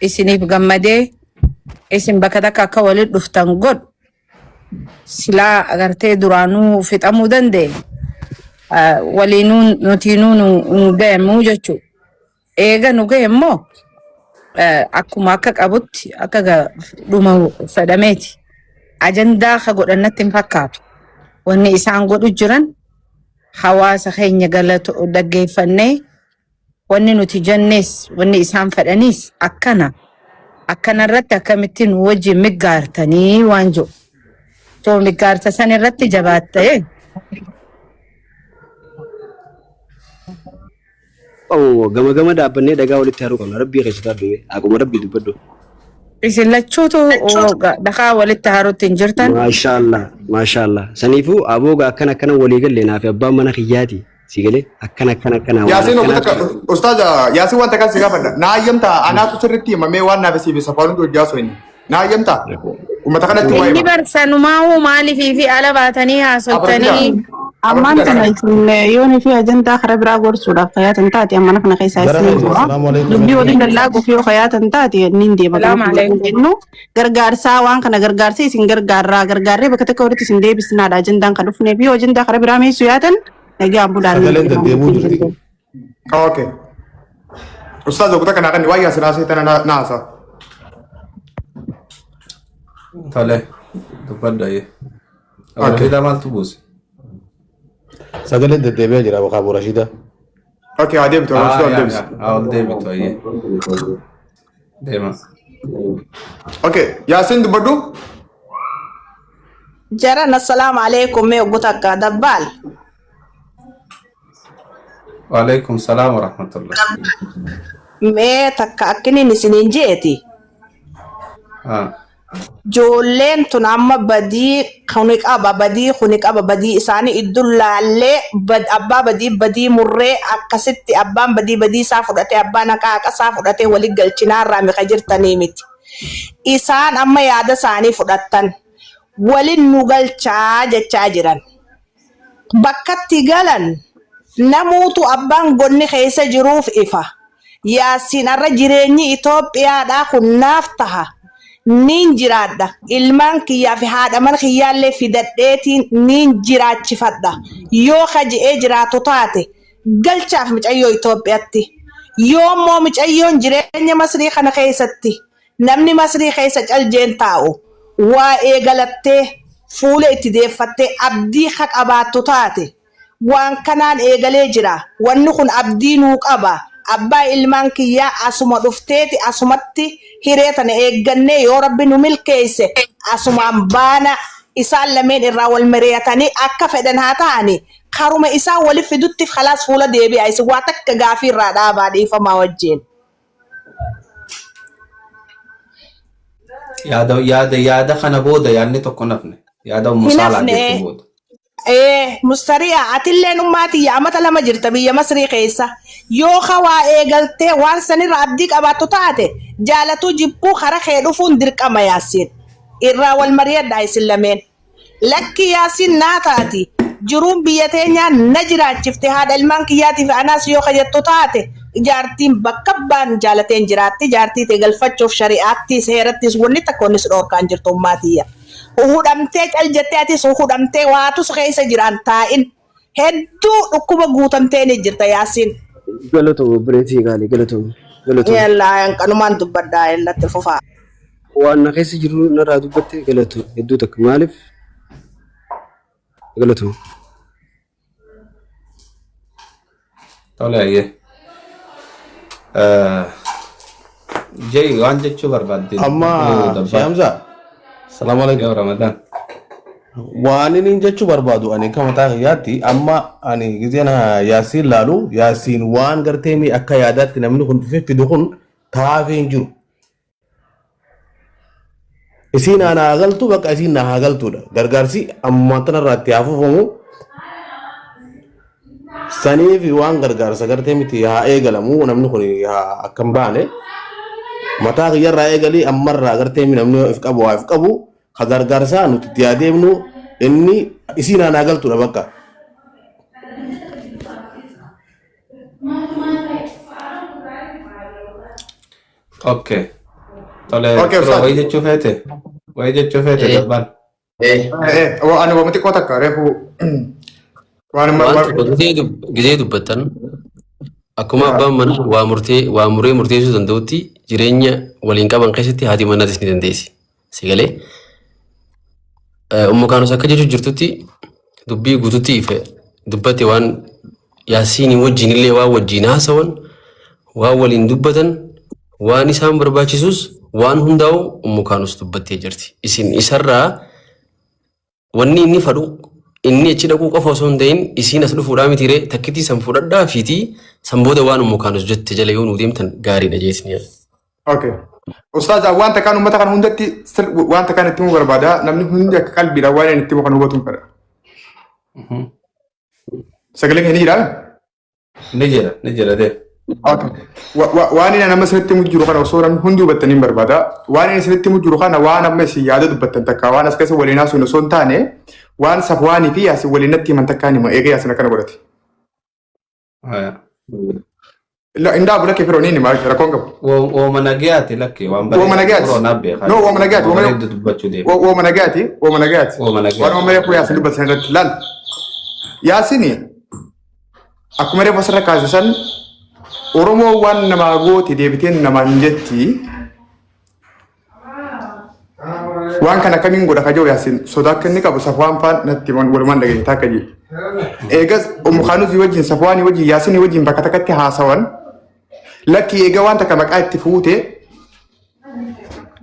isiniif gammadee isin bakka takka akka walitti dhuftan godhu silaa gartee duraanuu fixamuu danda'e waliinuu nutiinuu nu ga'emuu jechuudha. Eega nu ga'e immoo akkuma akka qabutti akka dhuma fedhameeti. Ajandaa ka godhannatti hin fakkaatu. Wanni isaan godhu jiran hawaasa keenya galatu dhaggeeffannee wanni nuti jennees wanni isaan fedhaniis akkanarratti akkamittiin wajjin miggaartanii waan jiru. Too miggaarta san irratti jabaattee gama dhaabbannee dhagaa walitti haruu qabna rabbii keessatti addumee akkuma rabbii dubbadhu. Isin lachuutu dhagaa walitti haruutti hin jirtan. Maashaallah. Saniifuu abooga akkana walii galle naaf abbaan mana kiyyaati. Sigalee akkana. Yaasiin ustaaza Yaasiin wanta kan si gaafadha. Na ayyamta anaatu sirriitti himamee waan naaf siif safaruun hojjaasu inni. Na ayyamta uummata kanatti waa inni barsanumaa maaliif fi ala baatanii haasoftanii. Ammaan kana isin yoonii fi ajandaa karaa biraa gorsuudhaaf kayaatan taate ammana kana keessaa isin jira. Dubbii waliin dallaaguuf yoo kayaatan taate niin deema. Gargaarsaa waan kana gargaarsa isin gargaarree bakka takka walitti isin deebisnaadha ajandaan kan dhufnee fi ajandaa karaa biraa meessu yaatan nagaan budaan. Okay. Ustaz Dokta kana kan waa Yaasiin asii tana naasa. Tole dubbadda yee. Okay. Maaltu buuse? Sagaleen deddeebi'aa jira bakka Abu Rashida. Okay, adeemtu. Adeemtu ayyee. Deema. Okay, Yaasiin dubbadhu. Jaran assalamu alaikum me gutaka dabbal. Wa alaikum salam wa rahmatullah. Me takka akkini isinin jeeti. Joolleen tun amma badii kuni qaba badii isaanii iddullaallee abbaa badii murree akkasitti abbaan badii isaa fudhatee abbaan haqaa isaa fudhatee walii galchinaarraa mika jirtanii miti. Isaan amma yaada isaanii fudhattan waliin nu galchaa jechaa jiran. Bakkatti galan namuutu abbaan gonni keessa jiruuf ifa. Yaasiin arra jireenyi Itoophiyaadhaa kun naaf taha. Nin jiraadha ilmaan kiyyaa fi haadha mana kiyyaallee fidadheetiin nin jiraachifadha yoo kaji'ee jiraatu taate galchaaf mucayyoo Itoophiyaatti. Yoommoo mucayyoon jireenya Masrii kana keessatti namni Masrii keessa caljeen taa'u waa eegalattee fuula itti deeffattee abdii haa qabaattu taate waan kanaan eegalee jira. Wanni kun abdii nuu qaba. Abbaa ilmaan kiyyaa asuma dhufteeti asumatti hiree tana eeggannee yoo rabbi nu milkeesse asumaan baana isaan lameen irraa wal mari'atanii akka fedhan haa ta'ani karuma isaan waliif fidutti khalaas fuula deebi'a isin waa takka gaafii irraa dhaabaa dhiifamaa wajjin. yaada kana booda yaadni tokko nafne yaada musaalaa jirtu booda. Mustari'a atilleen ummaati amata lama jirta biyya Masrii keessa yoo hawaa eegaltee waan sanirra abdii qabaattu taate jaalatuu jibbuu kara kee dhufuun dirqama Yaasiin irraa wal mari'adhaa isin lameen. Lakki Yaasiin naa taati jiruun biyya teenyaa na jiraachifte haadha ilmaan kiyyaatiif anaas yoo kajattu taate jaartiin bakka baan jaalateen jiraatti jaartii ta'e galfachuuf shari'aattis heerattis wanni takkoonnis dhoorkaan jirtu ummaatiyya. Uhudamtee caljettee atis uhudamtee waatus keessa jiran taa'in hedduu dhukkuba guutamtee ni jirta Yaasiin. Galatoo bireetii gaali galatoo. Yallaa kanumaan dubbaddaa illatti fufaa. Waan na keessa jiru narraa dubbatte galatoo hedduu takka maaliif galatoo. Tole ayyee. Jay waan jechuu barbaadde. Amma Shamsa. Salaam alaikum. Ramadan. Waan inni jechuu barbaadu ani kama ta'a yaatti amma ani gizena Yaasiin laalu Yaasiin waan gartee mi akka yaadaatti namni kun dhufee fidu kun taafee hin jiru. Isiin ana galtu bakka isiin na galtuudha. Gargaarsi amma tanarraa itti hafuufamu saniif waan gargaarsa gartee miti haa eegalamu namni kun akkam baane. Mataa kiyyarraa eegalee ammarraa gartee namni if qabu waa if qabu ka gargaarsaa nuti itti adeemnu inni isiin aanaa galtuudha bakka. Okay. Tole way jechuu feete darbaan. Ani wamti koo takka reefu Gizee dubbattan akkuma abbaan mana waa muree murteessuu danda'utti jireenya waliin qaban keessatti haati manaatis ni dandeessi. Sigalee umma kaanus akka jechuun jirtutti dubbii guututti ife dubbatte waan Yaasiin wajjin illee waan wajjin haasawan waan waliin dubbatan waan isaan barbaachisus waan hundaa'u umma kaanus dubbattee jirti. Isin isarraa wanni inni fadhu inni achi dhaquu qofa osoo hin ta'in isiin as dhufuudhaa mitiiree takkitii san fudhadhaa fiitii san booda waan umma kaanus jette jala yoo nuu deemtan gaariidha jeesni. Okay. Ustaaz wanta kan ummata kan hundatti wanta kan itti mu barbaada namni hundi akka qalbiidha waan inni itti mu kan hubatu fedha. Sagaleen ni jira? Ni jira de. Okay. Waan inni nama sinitti mu jiru kana osoo namni hundi hubattanii barbaada. Waan inni sinitti mu jiru kana waan amma isin yaada dubbattan takka waan as keessa waliin haasofne osoo hin taane waan Safwaanii fi Yaasiin waliin natti himan takkaan hima eegee Yaasiin akkana godhate. Indaa bula kee firooniin himaa rakkoon qabu. Womanagaati lakkee waan bareedu. Womanagaati. No womanagaati. Womanagaati. Womanagaati. Waan ammayyaa koo Yaasiin dubbatan irratti laal. Yaasiin akkuma reefu asirra kaasisan Oromoo waan namaa gooti deebiteen namaan jetti. Waan kana kamiin godha kajoo Yaasiin sodaa akka inni qabu Safwaan faan natti walumaan dhageenye akka jiru. Eegas Umukaanuzi wajjin Safwaanii wajjin Yaasiin wajjin bakka takkatti haasawan lakki eega waan takka maqaa itti fuute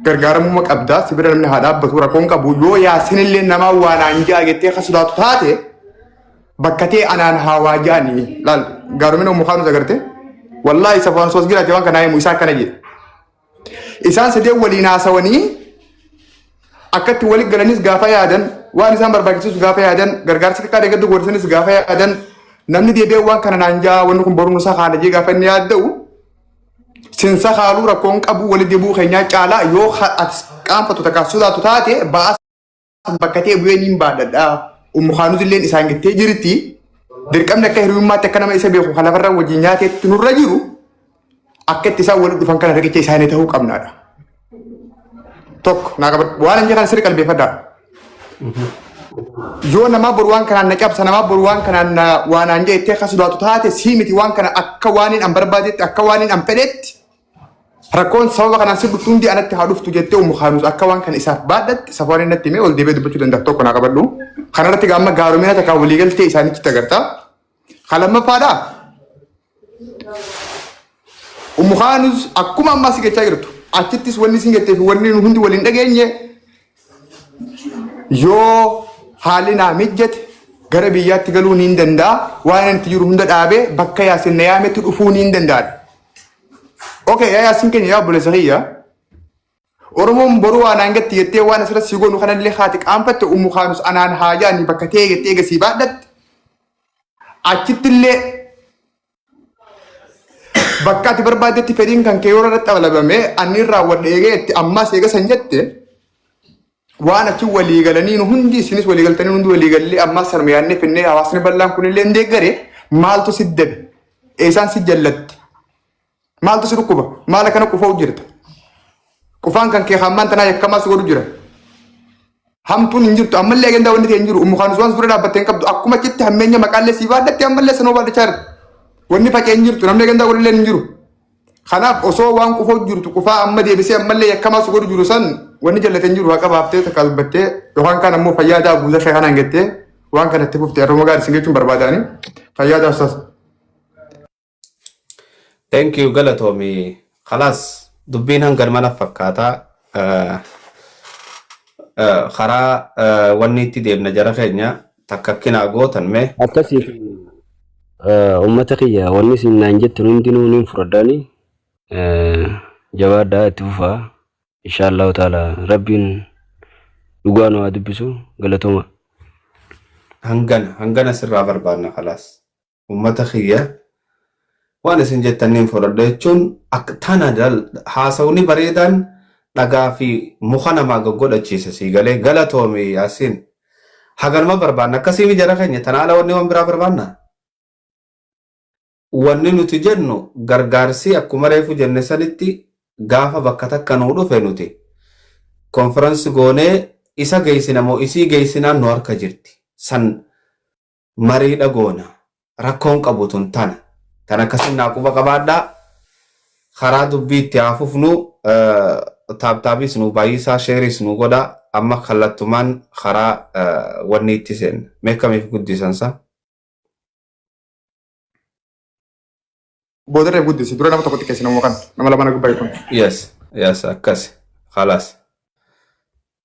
gargaaramuma qabdaa sibira namni haa dhaabbatu rakkoon qabu yoo Yaasiin illee namaa waan aanjaa jettee akka sodaatu taate bakka ta'e anaan haa waajaanii laal gaarumina Umukaanuzi agarte wallaahi Safwaan soos giraate waan kanaa himu isaa akkana jedhe. Isaan sadeen waliin haasawanii akkatti waliin galanis gaafa yaadan waan isaan barbaachisus gaafa yaadan gargaarsi xiqqaa deeggardu godhasanis gaafa yaadan namni deebi'ee waan kana naan jaa wanni kun boruun isaa haala jee gaafa inni yaadda'u sinsa haaluu rakkoon qabu wali deebi'uu keenyaa caalaa yoo qaanfatu takka sodaatu taate ba'aa bakka ta'e bu'een baadhadhaa Umukaanuzi illee isaan gittee jirti dirqamni akka hiriyummaatti akka nama isa beeku kan lafarra wajjin nyaateetti nurra jiru akka itti isaan walitti dhufan kana riqicha isaanii ta'uu qabnaadha. Tokko waan inni kan sirri qalbeeffadhaa. yoo nama boruwaan kanaan na cabsa nama boruwaan kanaan waan aan jettee akka sodaatu taate sii miti waan kana akka waaniin an barbaadetti akka waaniin an fedhetti rakkoon sababa kanaan si dhuftu hundi anatti haa dhuftu jettee umukhaanuus akka waan kana isaaf baadhatti safaariin natti himee ol deebi'ee dubbachuu danda'a tokko naa qabadhu kanarratti gaamma gaaromina takkaa waliigaltee isaanitti agartaa kalamaffaadhaa umukhaanuus akkuma ammaa si gechaa jirtu achittis wanni si gettee fi wanni hundi waliin dhageenye yoo haalli naa mijjate gara biyyaatti galuu ni danda'a waan itti jiru hunda dhaabee bakka yaasin na yaametti dhufuu ni danda'a. Okay, yaasin keenya yaa bulee sahiyya. Oromoon boruu waan angatti jettee waan asirratti si goonu kanallee haati qaanfatte umukhaanuus anaan haajaa ni bakka teege teege si baadhatte. Achittillee bakka ati barbaadetti fedhiin kan kee yeroo irratti abalabame anni raawwadhe eegee itti ammaas eega san jette waan achi walii galanii hundi isinis walii galtanii hundi walii gallee ammaas sarma yaadnee finnee hawaasni bal'aan kunillee hin deeggare maaltu si dabe eesaan si jallatti maaltu si dhukkuba maala kana qufaa jirta qufaan kan kee hammaan tanaa yakkamaa si godhu jira hamtuun hin jirtu ammallee agendaa wanti ta'e hin jiru umukhaanuus waan suura dhaabbattee hin qabdu akkuma achitti hammeenya maqaallee si baadhatte ammallee sanoo baadhachaa jirti wanni facee hin jirtu namni agendaa godhullee hin jiru kanaaf osoo waan qufaa jirtu qufaa amma deebisee ammallee yakkamaa si godhu jiru san wanni jallate hin jiru haa qabaaftee takka dubbattee yookaan kaan ammoo fayyaadaa guutaa shee kanaan gettee waan kanatti fuftee arruma gaarii sin jechuun barbaadanii fayyaadaa ustaas. Thank you galatoomii khalaas dubbiin hangan mana fakkaataa karaa wanni itti deemna jara keenya takka kinaa gootan mee akkasiif ummata kiyya wanni isin naan jettan hundinuu niin fudhadhaani jabaadhaa itti fufaa inshallah taala rabbiin dhugaa nu haa dubbisu galatooma hangana sirraa barbaadna khalaas ummata kiyya waan isin jettaniin fudhadha jechuun akka tana haasawni bareedaan dhagaa fi muka namaa goggodhachiisa sii galee galatoomii yaasiin haganuma barbaanna akkasii jara keenya tana ala wanni waan biraa barbaanna wanni nuti jennu gargaarsi akkuma reefu jenne sanitti gaafa bakka takka nuu dhufe nuti konferansi goonee isa geessina moo isii geessinaan nu harka jirti san mariidha goona rakkoon qabutun tana kan akkasiin naaquba qabaadhaa karaa dubbii itti haafufnu taabtaabiis nu baay'isaa sheeriis nu godha amma kallattumaan karaa wanni itti seenna meeqamiif guddisansa boodarree guddisi dura nama tokkotti keessi nama kan nama lama na gubbaa yes akkas khalaas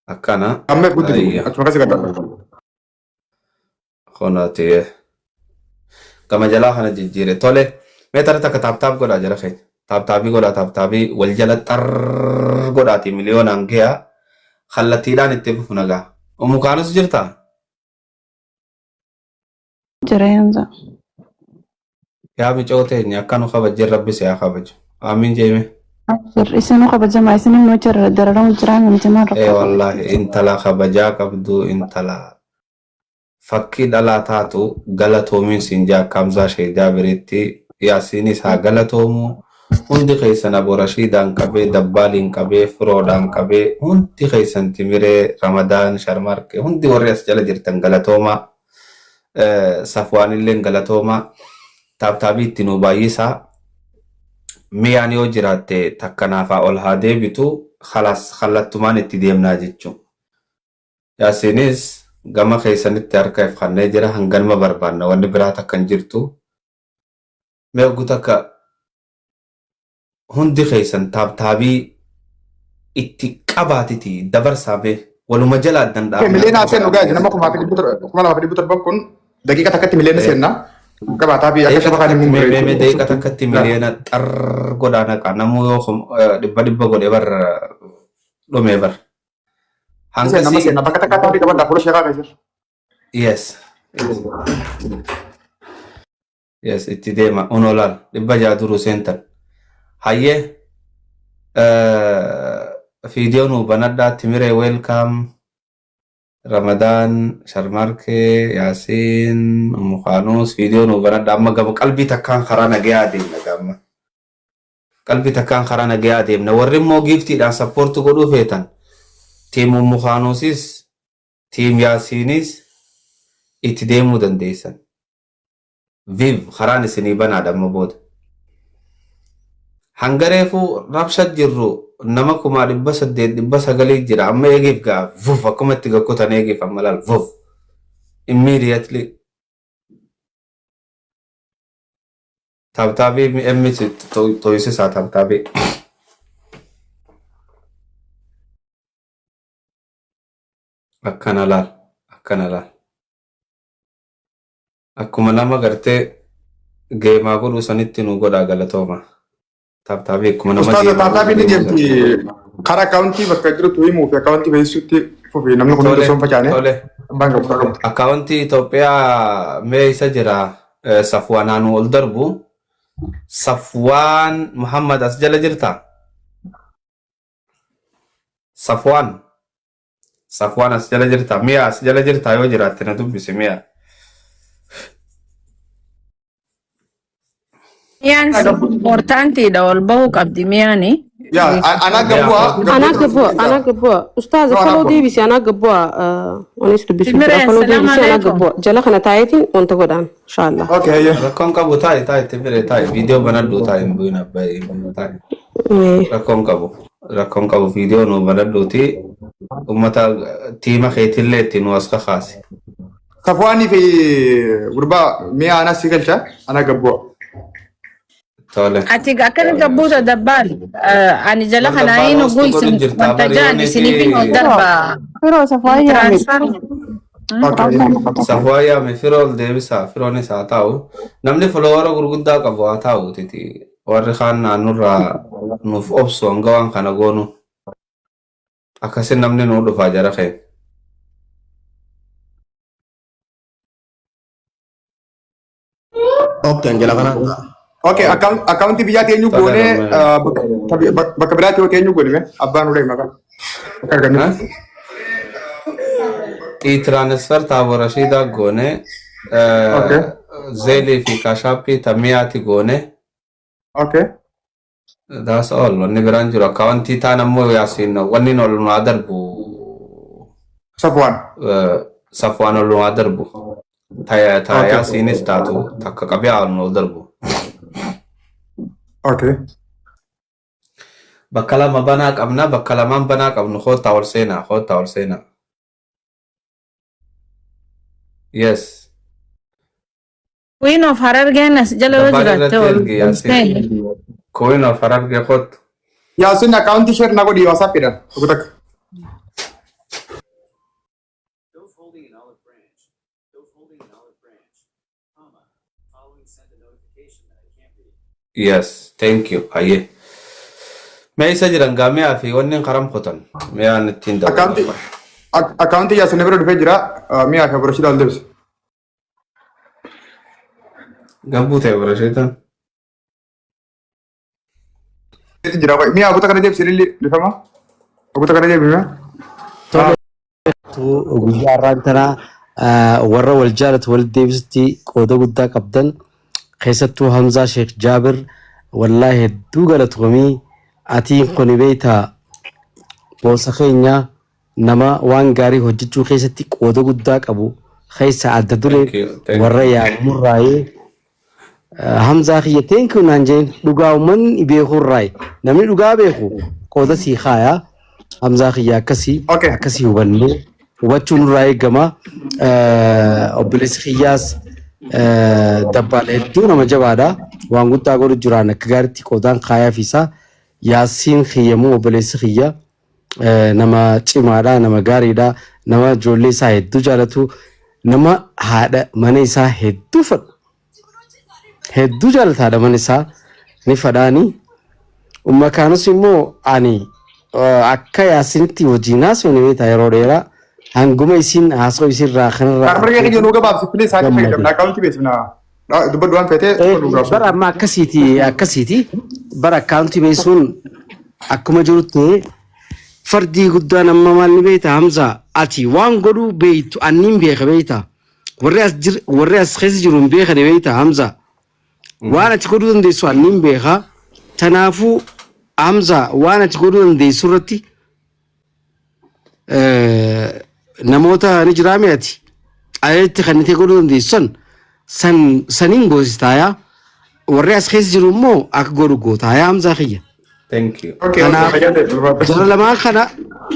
akkana amma guddisi achuma kasi gadda khonati kama jalaa kana jijjiire tole meetara takka taabtaab godhaa jara keenya taabtaabii godhaa taabtaabii wal jala xar godhaati miliyoonaan gahaa kallattiidhaan itti fufu nagaa umukaanus jirtaa Jireenza. yaa micoo teenya akka nu kabajjeen rabbis yaa kabaju amiin jeeme Isinu kabajamaa isinu nu jirra dararamu jiraan namti marra. wallahi intala kabajaa qabdu intala fakkii dhalaa taatu galatoomiin siin jaakkamsaa shee jaabiritti yaasiinis haa galatoomu hundi keessan abo rashiidaan qabee dabbaaliin qabee firoodhaan qabee hundi keessan timiree ramadaan sharmarke hundi warri as jala jirtan galatooma safwaanilleen galatooma taabtaabii itti nu baay'isaa miyaan yoo jiraatte takkanaafaa ol haa deebitu kallattumaan itti deemnaa jechuun yaasiinis gama keessanitti harka ifannee jira hanganuma barbaanna wanni biraa takkan jirtu meequ takka hundi keessan taabtaabii itti qabaatiti dabarsaame waluma jala addan dhaabna. Mileena seennu gaajii nama kuma lama fi dhibbu torban kun daqiiqa takkatti mileena seenna. Qabaataa akka shafa kan hin murre. Daqiiqa takkatti mileena xar godhaana qaa namuu yoo dhibba godhee bar dhumee bar. Nama seenna bakka takkaatti hundi qaban daafuu sheekaa keessa. Yes itti deema unolaal dhibba jaa duruu seentan. Hayyee fiidiyoo nu banadhaa timiree welcome Ramadan Sharmarke Yasin Mukhanus fiidiyoo nu banadhaa amma gama qalbii takkaan karaa nagaya adeemna gamma qalbii takkaan karaa nagaya adeemna warri immoo giiftiidhaan sappoortu godhuu feetan tiimuun Mukhanusis tiim yaasiinis itti deemuu dandeessan. Viv karaan isinii banaadha amma booda. Hangareefuu rabshat jirru nama 800,900 jira amma eegeef gaa vuf akkuma itti gakkutan eegeef amma laal vuf immediately taabtaabii mi'amnis to'isisaa taabtaabii. Akkana laal akkuma nama gartee geemaa godhuu sanitti nu godhaa galatooma. Taabtaabii akkuma nama Ustaz taabtaabii ni deemti karaa akkaawuntii bakka jirutu himuu fi akkaawuntii beeksisuutti fufi namni kun hundi osoo hin facaane abbaan qabu qabdi. Akkaawuntii Itoophiyaa mee isa jira Safwaanaan ol darbu. Safwaan Muhammad as jala jirta. Safwaan as jala jirta. Mi'a as jala jirta yoo jiraatte na dubbisi mi'a. Miyaan importantiidha ol bahuu qabdi miyaani. Yaa anaa gabbua ustaaza faloo deebisi anaa gabbua onis dubbisi faloo deebisi anaa gabbua jala kana taayetiin wanta godhaan inshallah. Okay rakkoon qabu taa'e tibire taa'e viidiyoo banadhu taa'e hin bu'in abbaa taa'e rakkoon qabu viidiyoo nu banadhuuti ummata tiima keetillee itti nu as kakaase. Safwaanii fi gurbaa mi'a anaa si galcha anaa gabbua. Ati akkana gabbuuta dabbaan ani jala kanaa hin oguu isin wanta jaan isiniif hin darba. Firoo Safwaayaa Safwaayaa firool deebisaa firoonis haa taa'u namni folowara gurguddaa qabu haa taa'u titi warri kaan naannurraa nuuf obsu hanga waan kana goonu akkasin namni nuu dhufaa jara kee. Okay, Angela kana. Okay, akkaawuntii biyyaatti eenyu goone bakka biraatti yoo eenyu goone abbaan ulee maqaa akka argannu. I-transfer taaboo Rashiidaa goone Zeelii fi Kaashaappii Tamiyaati goone. Okay. That's all. Wanni biraan jiru akkaawuntii taan ammoo yaasiin wanni ol nu darbu. Safwaan ol nu darbu. Ta yaasiinis taatu takka qabiyaa ol nu darbu. Okay. Bakka lama banaa qabna bakka lamaan banaa qabnu hoota ol seenaa. Yes. Queen of Harargeen as jala yoo jiraatte ol Queen of Harargee hoota. Yaasin akkaawuntii share na godhi WhatsApp-dhaan tokko takka. Yes, thank you. Aye. May isa jiran gamea fi wannin karam kotan. May an ittiin dabalu. Akkaawuntii yaasin bira dhufee jira mi'a fi Rashiidaa ol deebisi. Gabbuu ta'e Rashiidaan. Jira mi'a abuta kana deebisi lilli dhufama. Abuta kana deebisi. Guyyaa irraan tanaa warra wal jaalatu wal deebisitti qooda guddaa qabdan. Keessattuu Hamzaa Sheekh Jaabir wallaahi hedduu galatoomii atiin kun beektaa boosa keenya nama waan gaarii hojjechuu keessatti qooda guddaa qabu keessa adda duree warra yaamurraayee Hamzaa kiyya teenkuu naan jeen dhugaa uummanni beekurraayi namni dhugaa beeku qooda sii kaayaa Hamzaa kiyya akkasii hubachuun irraa eegama obboleessi kiyyaas dabbaala hedduu nama jabaadha waan guddaa godhu jiraan akka gaariitti qoodaan kaayaaf isaa yaasiin kiyyamuu obboleessi kiyya nama cimaadha nama gaariidha nama ijoollee isaa hedduu jaalatu nama haadha mana isaa hedduu fadhu hedduu jaalataadha mana isaa ni fadhaani ummakaanus immoo ani akka yaasinitti hojiinaas yoo beektaa yeroo dheeraa hanguma isin haasoo isirraa kanarraa Karbargee kiyya nu gabaabsi filee isaa akka jedhamna akkaawuntii beeksifna dubbadhu waan feetee bara amma akkasiiti bara akkaawuntii beeksuun akkuma jirutti fardii guddaan amma maal ni beektaa Hamzaa ati waan godhuu beektu anniin beeka beektaa warri as keessa jiru hin beekane beektaa Hamzaa waan ati godhuu dandeessu anniin beeka tanaafuu Hamzaa waan ati godhuu dandeessu irratti namoota ni jiraame ati ayetti kan itti godhuu dandeessan saniin boosistaayaa warri as keessa jiru immoo akka godhu gootaayaa Hamzaa kiyya. Thank you. Kanaaf jara lamaa kana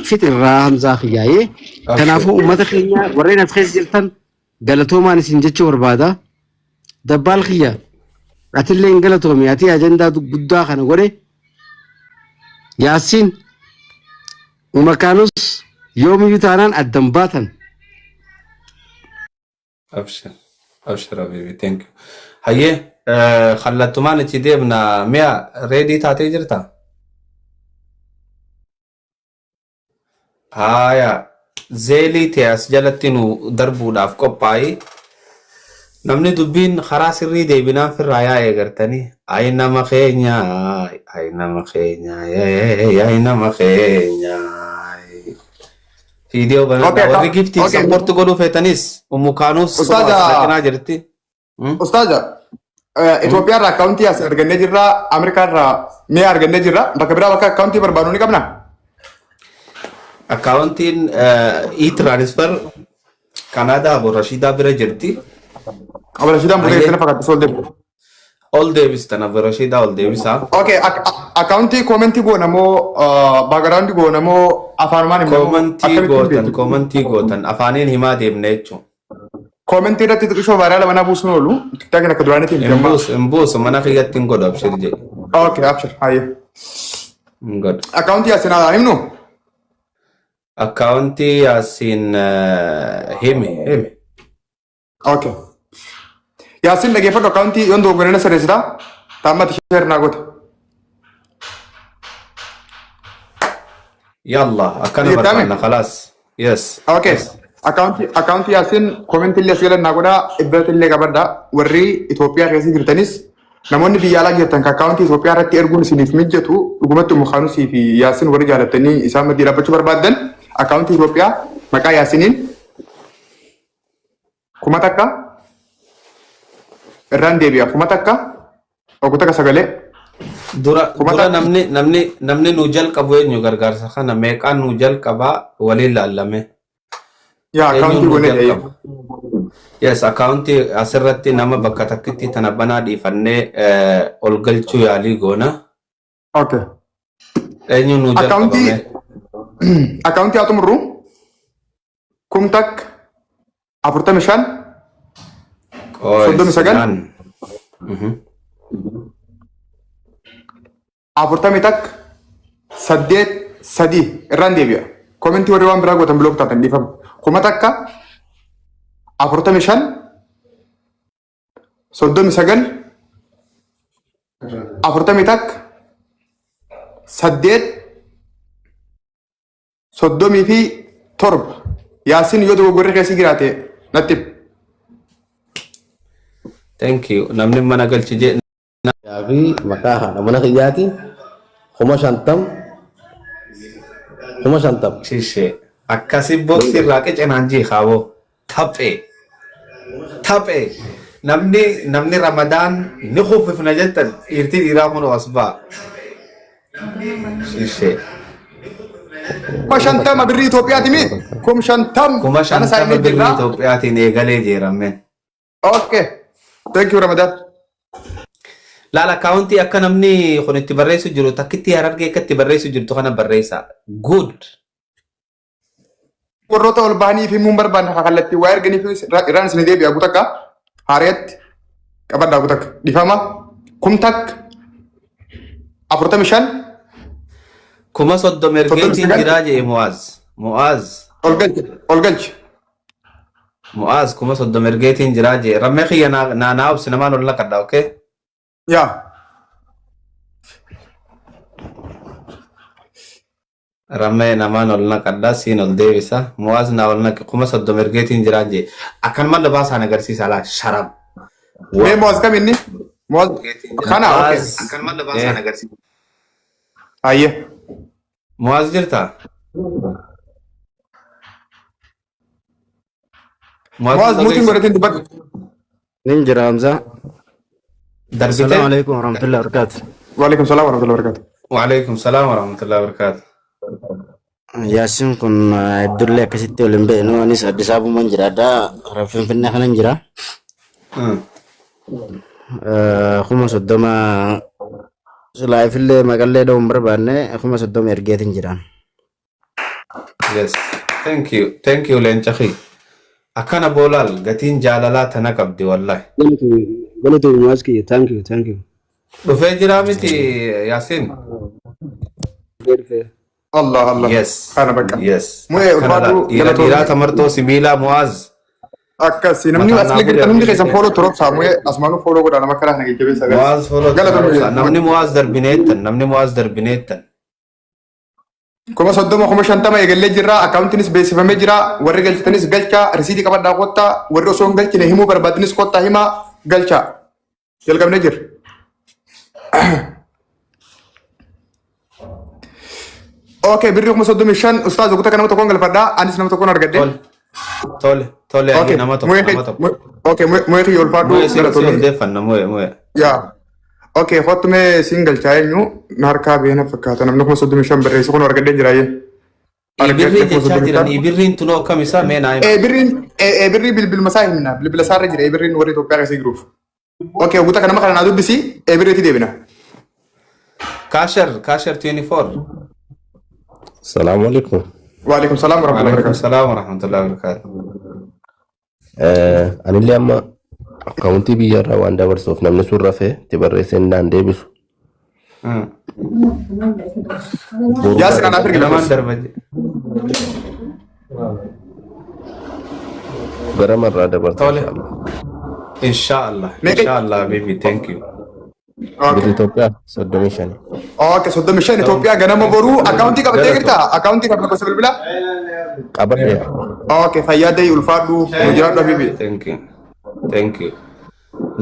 fitirraa Hamzaa kiyyaayee kanaafuu uummata keenya warreen as keessa jirtan galatoomaan isin jechuu barbaada. Dabbaal kiyya atillee hin galatoomi ati ajandaa guddaa kana godhe Yaasiin umakaanus yoomiyyuu taanaan addan baatan. Abshir. Abshir habibi. Thank you. Hayyee kallattumaan itti deemna mi'a reedii taatee jirta? Haaya zeelii ta'e as jalatti nu darbuudhaaf qophaa'ii. Namni dubbiin karaa sirrii deebinaan firraa yaa'ee gartanii ay nama keenya fiidiyoo banadha warri giftii sappoorti godhuu feetanis umukaanuus dhaqinaa jirti. Ustaaza Itoophiyaa irraa akkaawuntii as argannee jirra Ameerikaa irraa mee argannee jirra bakka biraa bakka akkaawuntii barbaadu ni qabna. Akkaawuntiin e-transfer Kanaadaa Abu Rashiidaa bira jirti. Abu Rashiidaan bulee kana fakkaatu sol deebi'u. Ol deebistan Abu Rashiidaa ol deebisaa. Okay, akkaawuntii koomentii goona moo baagaraawundi goona moo afaanumaan himaa? Koomentii gootan afaaniin himaa deemna jechuun. Koomentii irratti xiqqishoo baay'ee mana buusuun oolu tiktakin akka duraanitti hin jamma. Imbuus mana kiyyatti hin godhu abshir jedhe. Okay, abshir hayyee. Hin godhu. Akkaawuntii Yaasiin haa himnu? Akkaawuntii Yaasiin himi. Okay. Yaasiin dhaggeeffadhu akkaawuntii yoon dogoggoree na sirreessitaa taammatti sheer naa goota. Yalla akkana barbaanna khalaas. Yes. Okay. Akkaawuntii Yaasiin koomentii illee asgalan naa godhaa ibbata illee qabadhaa warri Itoophiyaa keessa jirtanis namoonni biyya alaa jirtan akkaawuntii Itoophiyaa irratti erguun isiniif mijjatu dhugumatti Mukaanusii fi Yaasiin warri jaalattanii isaan maddii dhaabbachuu barbaadan akkaawuntii Itoophiyaa maqaa Yaasiiniin kuma takka irraan deebi'a kuma takka oggota sagalee. Dura namni nu jalqabu eenyu gargaarsa kana meeqaan nu jalqabaa waliin laallame. Yaa akkaawuntii goonee yes akkaawuntii asirratti nama bakka takkitti tana banaa dhiifannee ol galchuu yaalii goona. Okay. Eenyu nu jalqabame. Akkaawuntii haa xumurru kum takka 45 39 takka 83 irraan deebi'a. Koomentii warri waan biraa gootan bilook taatan dhiifama. Kuma takka 45 39 40 takka 8 30 fi 7 Yaasiin yoo dogoggoree keessa jiraate natti. Thank you. Namni mana galchi jee. Yaafi maqaa haadha mana kiyyaati 50. Shishee. Akkasi boksii irraa qicinaan jiikaaboo. Taphee. Namni Ramadaan ni kuffifna jettan dhiirtii dhiiraa kun wasbaa. Shishee. 50 birrii Itoophiyaatiin 50 birrii Itoophiyaatiin eegalee jeerameen. Okay. Thank you Ramadan. Laala akkaawuntii akka namni kun itti barreessu jiru takkitti harargee akka itti barreessu jirtu kana barreessa. Good. Warroota ol bahanii fi muun barbaanne kallattii waa erganii fi irraan isin deebi'a guutakka haareetti qabadhaa guutakka dhifama kum takka 45 kuma 30 ergeetiin jiraa jee Mu'aaz. Ol galchi. Mu'aaz kuma 30 ergeetiin jiraa jee rammee kiyya naanaa obsi namaan ol naqadha okay? Yaa. Rammee namaan ol naqadha siin ol deebisa Mu'aaz naa ol naqe kuma 30 ergeetiin jiraa jee akkanuma labaasaan agarsiisa laa sharab. Mee Mu'aaz kam inni? Mu'aaz kana okay. Akkanuma labaasaan agarsiisa. Ayyee. Mu'aaz jirtaa? Mu'aaz muutiin godhatiin dubbatu. Nin jira Hamza. Darbite? Assalamu alaikum warahmatullahi wabarakatuh. Waalaikum salaam warahmatullahi wabarakatuh. Waalaikum salaam warahmatullahi wabarakatuh. Yaasin kun iddoolee akkasitti waliin beeknu anis Addis Ababaan jiraadha. Finfinnee kanan jira. Kuma soddoma silaayifillee maqallee dha'uun barbaanne kuma soddoma ergeetiin jiraan. Yes. Thank you Leencaqii. Akkana boolaal gatiin jaalalaa tana qabdi wallahi. Galatu maaskii thank you. Dhufee jira miti Yaasin. Allah. Yes. Kana bakka. Yes. Mu'ee ulfaatu Dhiiraa tamartoo sibiilaa Mu'aaz. akkasi namni asli gadi namni keessan follow turop saamu'ee asmaanu follow godha nama kana nagee jabeessa Mu'aaz follow namni Mu'aaz darbineettan. Kuma 30 eegallee jirra akkaawuntiinis beeksifamee jira warri galchitanis galchaa risiitii qabadhaa kottaa warri osoo hin galchine himuu barbaadinis kottaa himaa galchaa jalqabnee jirra. Okay, birri kuma 35 ustaaz guutaa nama tokkoon galfadhaa anis nama tokkoon argadde. Tole Okay, nama tokko. Okay, mu'ee kiyya ulfaadhu Mu'ee. yaa. Okay, hottume single chaayenyu narkaa beena fakkaata namni kuma 35 barreessu kun argadee jiraayyee. Ibirri jechaa jiran ibirriin tunoo akkam isaa mee naa hima. Birri bilbiluma isaa himna bilbila isaarra jira birriin warri Itoophiyaa keessaa jiruuf. Okay, guutaa kana nama kana naa dubbisi birriitti deebina. Kaashar 24. Assalamu alaikum. Waalaikum salaam warahmatullahi wabarakatuh. Anillee amma akkaawuntii biyyarraa waan dabarsuuf namni sun rafee itti barreessee naan deebisu. Yaasin anaaf ergi Lamaan darbaje. Gara marraa dabarsa. Tole. Inshallah baby, thank you. Birri Itoophiyaa 35. Okay, 35 Itoophiyaa ganama boruu akkaawuntii qabatee jirta akkaawuntii qabna gosa bilbilaa. Qabadhee. Okay, fayyaa ta'ii ulfaadhu jiraadhu habibi. Thank you.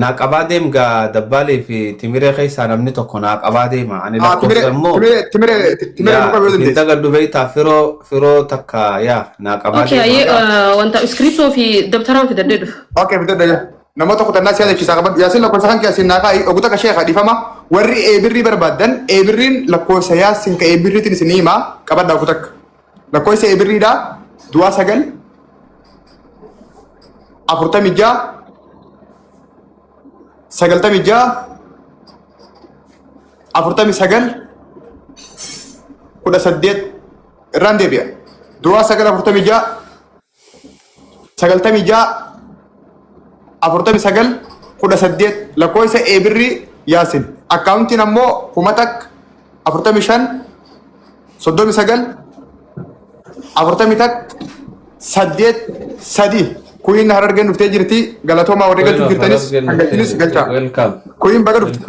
Naa qabaa deem gaa dabbaalee fi timiree keessaa namni tokko naa qabaa deema. Ani lakkoofsa immoo. Timiree muka yoo dandeessu. Daga dhufee taa firoo takka yaa naa qabaa deema. Wanta iskiriptoo fi dabtaraan fidadhee dhufu. Okay, fidadhee. Nama tokko tannaa siyaasa chiisaa qabadhu. Yaasin lakkoofsa kan kiyaasin naa kaa'i oguta kashee kadhifama. Warri eebirrii barbaadan eebirriin lakkoofsa yaasin ka eebirriitiin isin himaa qabadhaa oguta akka. Lakkoofsa eebirriidhaa duwwaa 9 46 96 49 18 irraan deebi'a. Duwwaa 9 46 96 49 18 lakkoofsa eebirrii yaasin akkaawuntiin ammoo kumatak 45 39 40 kuyin har argan dhuftee jirti galatoomaa warri galchuu jirtanis hangalchinis galchaa kuyin baga dhufte.